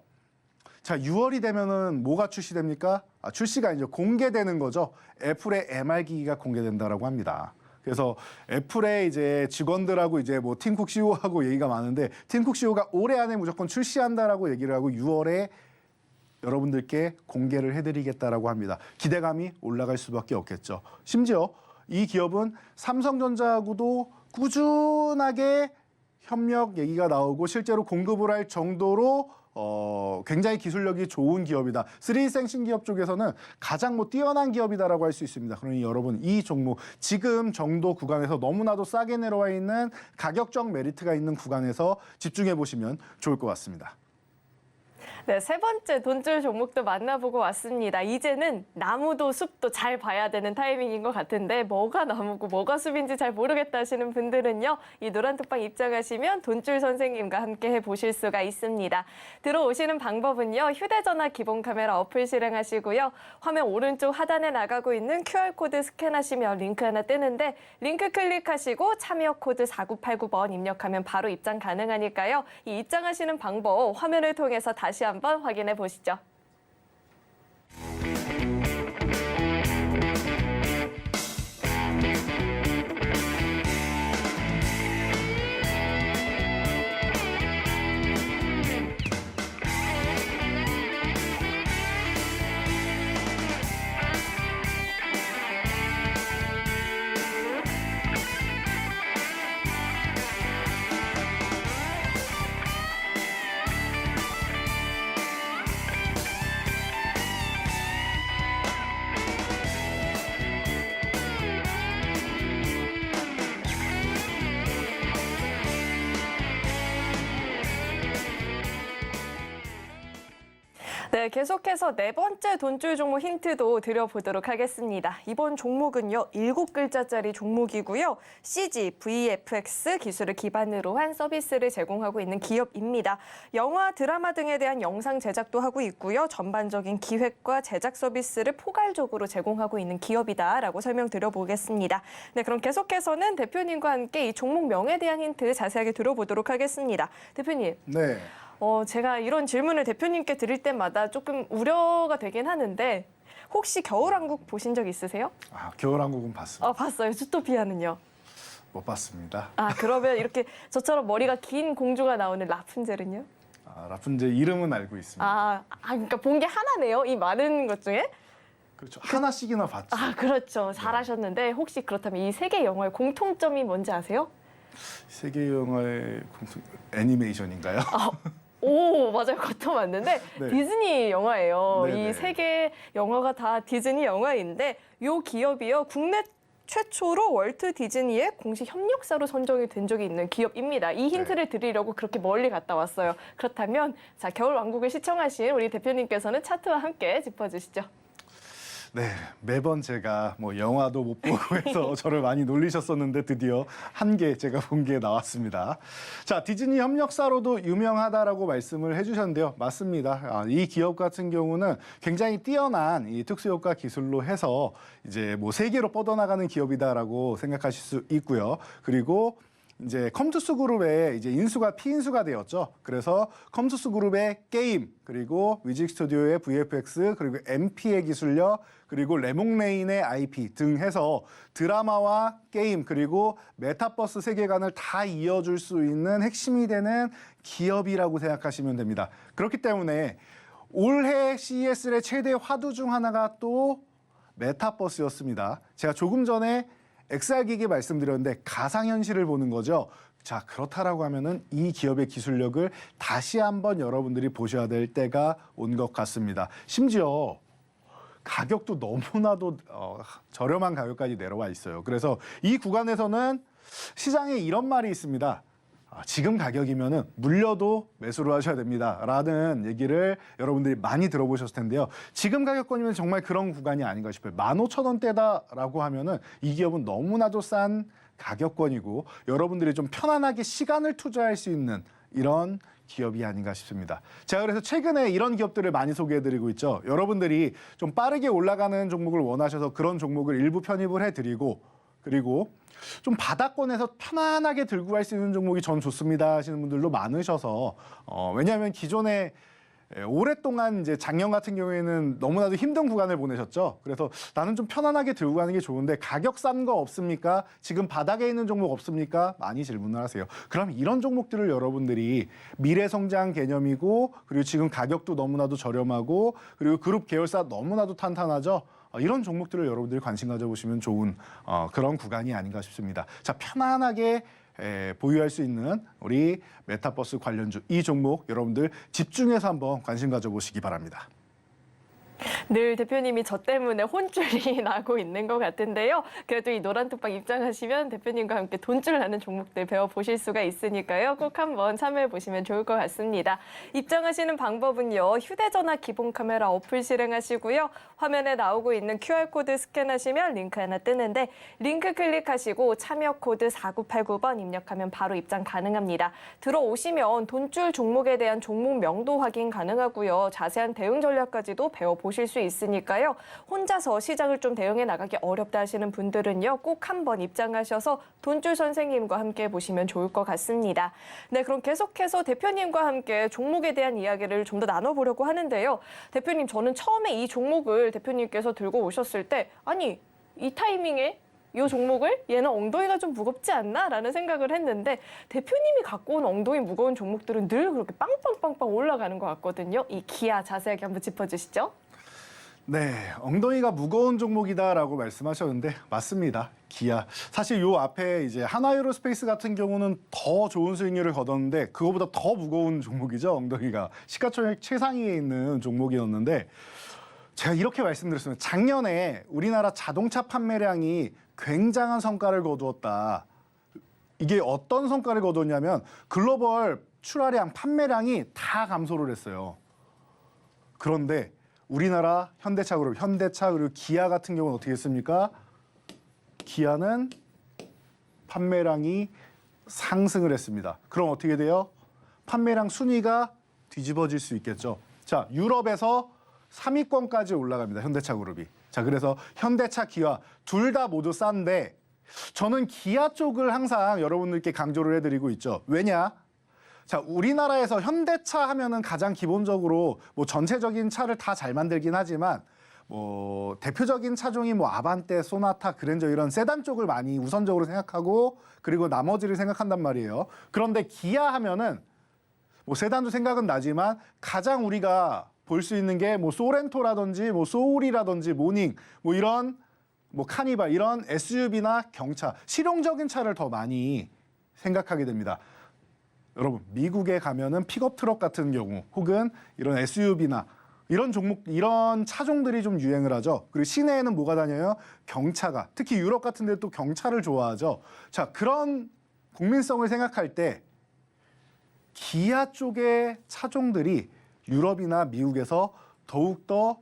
자, 6월이 되면은 뭐가 출시됩니까? 출시가 이제 공개되는 거죠. 애플의 MR 기기가 공개된다라고 합니다. 그래서 애플의 이제 직원들하고 이제 뭐 팀쿡 CEO하고 얘기가 많은데 팀쿡 CEO가 올해 안에 무조건 출시한다라고 얘기를 하고 6월에 여러분들께 공개를 해드리겠다라고 합니다. 기대감이 올라갈 수밖에 없겠죠. 심지어 이 기업은 삼성전자하고도 꾸준하게 협력 얘기가 나오고 실제로 공급을 할 정도로 굉장히 기술력이 좋은 기업이다. 3D 생신 기업 쪽에서는 가장 뭐 뛰어난 기업이다라고 할 수 있습니다. 그러니 여러분 이 종목 지금 정도 구간에서 너무나도 싸게 내려와 있는 가격적 메리트가 있는 구간에서 집중해 보시면 좋을 것 같습니다. 네, 세 번째 돈줄 종목도 만나보고 왔습니다. 이제는 나무도 숲도 잘 봐야 되는 타이밍인 것 같은데 뭐가 나무고 뭐가 숲인지 잘 모르겠다 하시는 분들은요. 이 노란톡방 입장하시면 돈줄 선생님과 함께 해보실 수가 있습니다. 들어오시는 방법은요. 휴대전화 기본 카메라 어플 실행하시고요. 화면 오른쪽 하단에 나가고 있는 QR코드 스캔하시면 링크 하나 뜨는데 링크 클릭하시고 참여 코드 4989번 입력하면 바로 입장 가능하니까요. 이 입장하시는 방법 화면을 통해서 다시 한번 확인해 보시죠. 네, 계속해서 네 번째 돈줄 종목 힌트도 드려보도록 하겠습니다. 이번 종목은요, 7글자짜리 종목이고요. CG, VFX 기술을 기반으로 한 서비스를 제공하고 있는 기업입니다. 영화, 드라마 등에 대한 영상 제작도 하고 있고요. 전반적인 기획과 제작 서비스를 포괄적으로 제공하고 있는 기업이다라고 설명드려보겠습니다. 네, 그럼 계속해서는 대표님과 함께 이 종목 명에 대한 힌트 자세하게 들어보도록 하겠습니다. 대표님. 네. 제가 이런 질문을 대표님께 드릴 때마다 조금 우려가 되긴 하는데 혹시 겨울왕국 보신 적 있으세요? 아, 겨울왕국은 봤습니다. 봤어요. 주토피아는요? 못 봤습니다. 그러면 이렇게 저처럼 머리가 긴 공주가 나오는 라푼젤은요? 아, 라푼젤 이름은 알고 있습니다. 그러니까 본 게 하나네요. 이 많은 것 중에? 그렇죠. 하나씩이나 봤죠. 그렇죠. 잘하셨는데 혹시 그렇다면 이 세 개 영화의 공통점이 뭔지 아세요? 세계 영화의 애니메이션인가요? 오, 맞아요. 그것도 맞는데 네. 디즈니 영화예요. 네네. 이 세 개 영화가 다 디즈니 영화인데 이 기업이요. 국내 최초로 월트 디즈니의 공식 협력사로 선정이 된 적이 있는 기업입니다. 이 힌트를 드리려고 그렇게 멀리 갔다 왔어요. 그렇다면 자, 겨울왕국을 시청하신 우리 대표님께서는 차트와 함께 짚어주시죠. 네, 매번 제가 뭐 영화도 못 보고 해서 저를 많이 놀리셨었는데 드디어 한 개 제가 본 게 나왔습니다. 자, 디즈니 협력사로도 유명하다라고 말씀을 해주셨는데요. 맞습니다. 이 기업 같은 경우는 굉장히 뛰어난 이 특수효과 기술로 해서 이제 뭐 세계로 뻗어나가는 기업이다라고 생각하실 수 있고요. 그리고 이제 컴투스 그룹의 이제 인수가 피인수가 되었죠. 그래서 컴투스 그룹의 게임, 그리고 위직 스튜디오의 VFX, 그리고 MP의 기술력, 그리고 레몽레인의 IP 등 해서 드라마와 게임, 그리고 메타버스 세계관을 다 이어줄 수 있는 핵심이 되는 기업이라고 생각하시면 됩니다. 그렇기 때문에 올해 CES의 최대 화두 중 하나가 또 메타버스였습니다. 제가 조금 전에 XR 기기 말씀드렸는데 가상현실을 보는 거죠. 자, 그렇다라고 하면은 이 기업의 기술력을 다시 한번 여러분들이 보셔야 될 때가 온 것 같습니다. 심지어 가격도 너무나도 저렴한 가격까지 내려와 있어요. 그래서 이 구간에서는 시장에 이런 말이 있습니다. 지금 가격이면은 물려도 매수를 하셔야 됩니다라는 얘기를 여러분들이 많이 들어보셨을 텐데요. 지금 가격권이면 정말 그런 구간이 아닌가 싶어요. 15,000원대다라고 하면은 이 기업은 너무나도 싼 가격권이고 여러분들이 좀 편안하게 시간을 투자할 수 있는 이런 기업이 아닌가 싶습니다. 제가 그래서 최근에 이런 기업들을 많이 소개해드리고 있죠. 여러분들이 좀 빠르게 올라가는 종목을 원하셔서 그런 종목을 일부 편입을 해드리고, 그리고 좀 바닥권에서 편안하게 들고 갈 수 있는 종목이 전 좋습니다 하시는 분들도 많으셔서 왜냐하면 기존에 오랫동안 이제 작년 같은 경우에는 너무나도 힘든 구간을 보내셨죠. 그래서 나는 좀 편안하게 들고 가는 게 좋은데 가격 싼 거 없습니까? 지금 바닥에 있는 종목 없습니까? 많이 질문을 하세요. 그럼 이런 종목들을 여러분들이 미래 성장 개념이고, 그리고 지금 가격도 너무나도 저렴하고, 그리고 그룹 계열사 너무나도 탄탄하죠. 이런 종목들을 여러분들이 관심 가져보시면 좋은 그런 구간이 아닌가 싶습니다. 자, 편안하게 보유할 수 있는 우리 메타버스 관련주 이 종목 여러분들 집중해서 한번 관심 가져보시기 바랍니다. 늘 대표님이 저 때문에 혼쭐이 나고 있는 것 같은데요. 그래도 이 노란톡방 입장하시면 대표님과 함께 돈줄 나는 종목들 배워보실 수가 있으니까요. 꼭 한번 참여해보시면 좋을 것 같습니다. 입장하시는 방법은요. 휴대전화 기본 카메라 어플 실행하시고요. 화면에 나오고 있는 QR코드 스캔하시면 링크 하나 뜨는데 링크 클릭하시고 참여 코드 4989번 입력하면 바로 입장 가능합니다. 들어오시면 돈줄 종목에 대한 종목명도 확인 가능하고요. 자세한 대응 전략까지도 배워보실 수 있으니까요. 혼자서 시장을 좀 대응해 나가기 어렵다 하시는 분들은요. 꼭 한번 입장하셔서 돈줄 선생님과 함께 보시면 좋을 것 같습니다. 네, 그럼 계속해서 대표님과 함께 종목에 대한 이야기를 좀 더 나눠보려고 하는데요. 대표님, 저는 처음에 이 종목을 대표님께서 들고 오셨을 때 아니, 이 타이밍에 이 종목을 얘는 엉덩이가 좀 무겁지 않나? 라는 생각을 했는데 대표님이 갖고 온 엉덩이 무거운 종목들은 늘 그렇게 빵빵빵빵 올라가는 것 같거든요. 이 기아 자세하게 한번 짚어주시죠. 네, 엉덩이가 무거운 종목이다라고 말씀하셨는데 맞습니다. 기아. 사실 요 앞에 이제 하나에어로스페이스 같은 경우는 더 좋은 수익률을 거뒀는데 그거보다 더 무거운 종목이죠. 엉덩이가 시가총액 최상위에 있는 종목이었는데 제가 이렇게 말씀드렸습니다. 작년에 우리나라 자동차 판매량이 굉장한 성과를 거두었다. 이게 어떤 성과를 거두었냐면 글로벌 출하량, 판매량이 다 감소를 했어요. 그런데 우리나라 현대차 그룹, 현대차 그리고 기아 같은 경우는 어떻게 했습니까? 기아는 판매량이 상승을 했습니다. 그럼 어떻게 돼요? 판매량 순위가 뒤집어질 수 있겠죠. 자, 유럽에서 3위권까지 올라갑니다. 현대차 그룹이. 자, 그래서 현대차, 기아 둘 다 모두 싼데 저는 기아 쪽을 항상 여러분들께 강조를 해드리고 있죠. 왜냐? 자, 우리나라에서 현대차 하면은 가장 기본적으로 뭐 전체적인 차를 다 잘 만들긴 하지만 뭐 대표적인 차종이 뭐 아반떼, 소나타, 그랜저 이런 세단 쪽을 많이 우선적으로 생각하고 그리고 나머지를 생각한단 말이에요. 그런데 기아 하면은 뭐 세단도 생각은 나지만 가장 우리가 볼 수 있는 게 뭐 소렌토라든지 뭐 소울이라든지 모닝 뭐 이런 뭐 카니발 이런 SUV나 경차 실용적인 차를 더 많이 생각하게 됩니다. 여러분 미국에 가면은 픽업 트럭 같은 경우 혹은 이런 SUV나 이런 종목 이런 차종들이 좀 유행을 하죠. 그리고 시내에는 뭐가 다녀요? 경차가. 특히 유럽 같은 데 또 경차를 좋아하죠. 자, 그런 국민성을 생각할 때 기아 쪽의 차종들이 유럽이나 미국에서 더욱더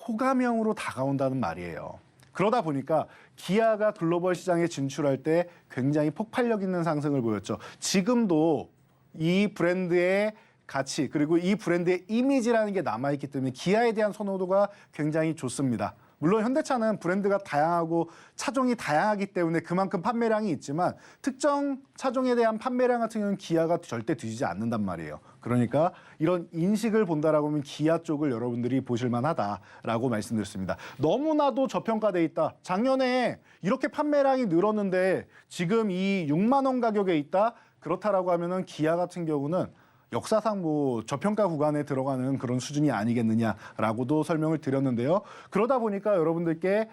호감형으로 다가온다는 말이에요. 그러다 보니까 기아가 글로벌 시장에 진출할 때 굉장히 폭발력 있는 상승을 보였죠. 지금도 이 브랜드의 가치 그리고 이 브랜드의 이미지라는 게 남아있기 때문에 기아에 대한 선호도가 굉장히 좋습니다. 물론 현대차는 브랜드가 다양하고 차종이 다양하기 때문에 그만큼 판매량이 있지만 특정 차종에 대한 판매량 같은 경우는 기아가 절대 뒤지지 않는단 말이에요. 그러니까 이런 인식을 본다라고 하면 기아 쪽을 여러분들이 보실 만하다라고 말씀드렸습니다. 너무나도 저평가돼 있다. 작년에 이렇게 판매량이 늘었는데 지금 이 6만 원 가격에 있다. 그렇다라고 하면은 기아 같은 경우는 역사상 뭐 저평가 구간에 들어가는 그런 수준이 아니겠느냐라고도 설명을 드렸는데요. 그러다 보니까 여러분들께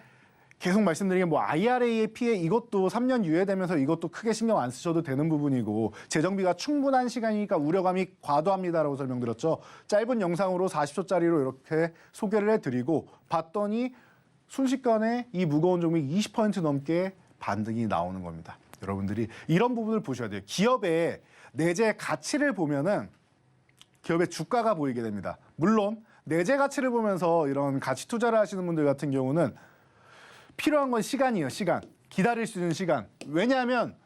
계속 말씀드린 게 뭐 IRA의 피해 이것도 3년 유예되면서 이것도 크게 신경 안 쓰셔도 되는 부분이고 재정비가 충분한 시간이니까 우려감이 과도합니다라고 설명드렸죠. 짧은 영상으로 40초짜리로 이렇게 소개를 해드리고 봤더니 순식간에 이 무거운 종목 20% 넘게 반등이 나오는 겁니다. 여러분들이 이런 부분을 보셔야 돼요. 기업의 내재 가치를 보면은 기업의 주가가 보이게 됩니다. 물론 내재 가치를 보면서 이런 가치 투자를 하시는 분들 같은 경우는 필요한 건 시간이에요. 시간. 기다릴 수 있는 시간. 왜냐하면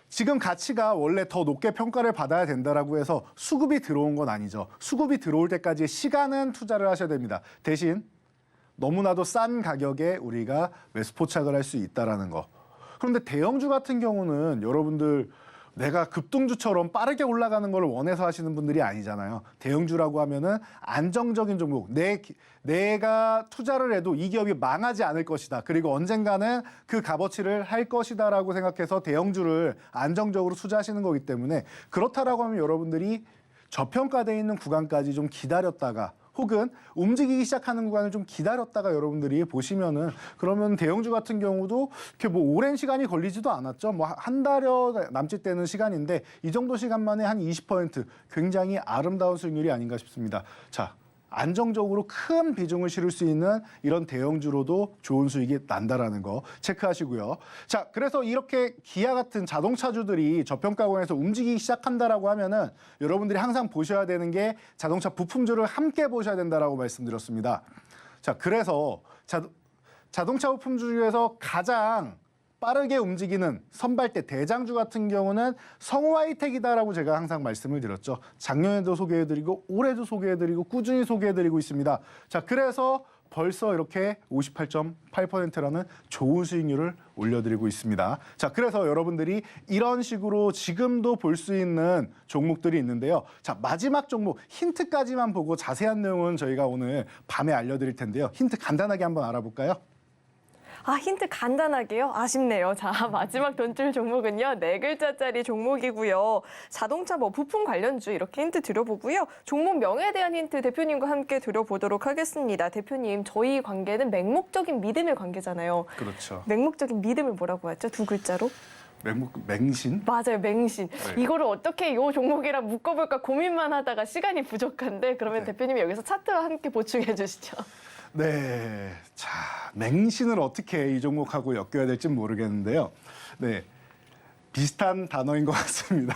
지금 가치가 원래 더 높게 평가를 받아야 된다라고 해서 수급이 들어온 건 아니죠. 수급이 들어올 때까지의 시간은 투자를 하셔야 됩니다. 대신 너무나도 싼 가격에 우리가 매수 포착을 할 수 있다라는 거. 그런데 대형주 같은 경우는 여러분들 내가 급등주처럼 빠르게 올라가는 걸 원해서 하시는 분들이 아니잖아요. 대형주라고 하면은 안정적인 종목, 내가 투자를 해도 이 기업이 망하지 않을 것이다. 그리고 언젠가는 그 값어치를 할 것이다라고 생각해서 대형주를 안정적으로 투자하시는 거기 때문에 그렇다라고 하면 여러분들이 저평가되어 있는 구간까지 좀 기다렸다가 혹은 움직이기 시작하는 구간을 좀 기다렸다가 여러분들이 보시면은 그러면 대형주 같은 경우도 이렇게 뭐 오랜 시간이 걸리지도 않았죠. 뭐 한 달여 남짓 되는 시간인데 이 정도 시간 만에 한 20% 굉장히 아름다운 수익률이 아닌가 싶습니다. 자, 안정적으로 큰 비중을 실을 수 있는 이런 대형주로도 좋은 수익이 난다라는 거 체크하시고요. 자, 그래서 이렇게 기아 같은 자동차주들이 저평가권에서 움직이기 시작한다라고 하면은 여러분들이 항상 보셔야 되는 게 자동차 부품주를 함께 보셔야 된다라고 말씀드렸습니다. 자, 그래서 자동차 부품주 중에서 가장 빠르게 움직이는 선발대 대장주 같은 경우는 성우하이텍이다라고 제가 항상 말씀을 드렸죠. 작년에도 소개해드리고 올해도 소개해드리고 꾸준히 소개해드리고 있습니다. 자, 그래서 벌써 이렇게 58.8%라는 좋은 수익률을 올려드리고 있습니다. 자, 그래서 여러분들이 이런 식으로 지금도 볼 수 있는 종목들이 있는데요. 자, 마지막 종목 힌트까지만 보고 자세한 내용은 저희가 오늘 밤에 알려드릴 텐데요. 힌트 간단하게 한번 알아볼까요? 아, 힌트 간단하게요? 아쉽네요. 자, 마지막 돈줄 종목은요. 4글자짜리 종목이고요. 자동차 뭐 부품 관련주 이렇게 힌트 드려보고요. 종목 명에 대한 힌트 대표님과 함께 드려보도록 하겠습니다. 대표님, 저희 관계는 맹목적인 믿음의 관계잖아요. 그렇죠. 맹목적인 믿음을 뭐라고 하죠? 2글자로? 맹신? 맞아요, 맹신. 네. 이거를 어떻게 이 종목이랑 묶어볼까 고민만 하다가 시간이 부족한데 그러면 네. 대표님이 여기서 차트와 함께 보충해 주시죠. 네, 자, 맹신을 어떻게 이 종목하고 엮여야 될지 모르겠는데요. 네, 비슷한 단어인 것 같습니다.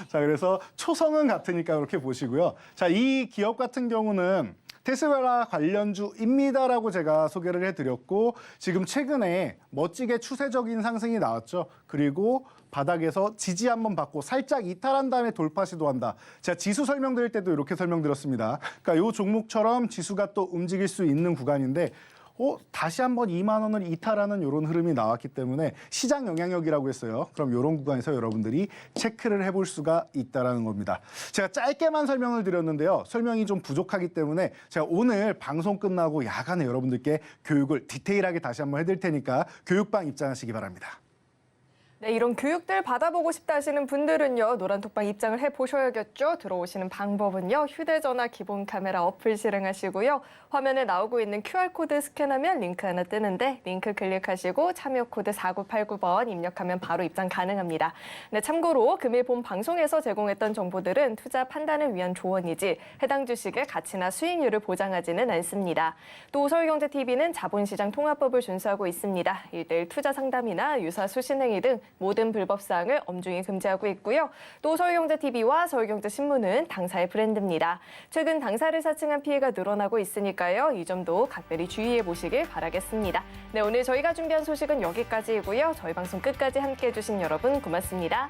자, 그래서 초성은 같으니까 그렇게 보시고요. 자, 이 기업 같은 경우는 테슬라 관련주입니다라고 제가 소개를 해드렸고 지금 최근에 멋지게 추세적인 상승이 나왔죠. 그리고 바닥에서 지지 한번 받고 살짝 이탈한 다음에 돌파 시도한다. 제가 지수 설명드릴 때도 이렇게 설명드렸습니다. 그러니까 이 종목처럼 지수가 또 움직일 수 있는 구간인데 다시 한번 2만 원을 이탈하는 이런 흐름이 나왔기 때문에 시장 영향력이라고 했어요. 그럼 이런 구간에서 여러분들이 체크를 해볼 수가 있다는 겁니다. 제가 짧게만 설명을 드렸는데요. 설명이 좀 부족하기 때문에 제가 오늘 방송 끝나고 야간에 여러분들께 교육을 디테일하게 다시 한번 해드릴 테니까 교육방 입장하시기 바랍니다. 네, 이런 교육들 받아보고 싶다 하시는 분들은요, 노란톡방 입장을 해보셔야겠죠. 들어오시는 방법은요, 휴대전화 기본 카메라 어플 실행하시고요. 화면에 나오고 있는 QR코드 스캔하면 링크 하나 뜨는데 링크 클릭하시고 참여 코드 4989번 입력하면 바로 입장 가능합니다. 네, 참고로 금일 본 방송에서 제공했던 정보들은 투자 판단을 위한 조언이지 해당 주식의 가치나 수익률을 보장하지는 않습니다. 또 서울경제TV는 자본시장 통합법을 준수하고 있습니다. 1:1 투자 상담이나 유사 수신행위 등 모든 불법 사항을 엄중히 금지하고 있고요. 또 서울경제TV와 서울경제신문은 당사의 브랜드입니다. 최근 당사를 사칭한 피해가 늘어나고 있으니까요. 이 점도 각별히 주의해 보시길 바라겠습니다. 네, 오늘 저희가 준비한 소식은 여기까지이고요. 저희 방송 끝까지 함께해 주신 여러분 고맙습니다.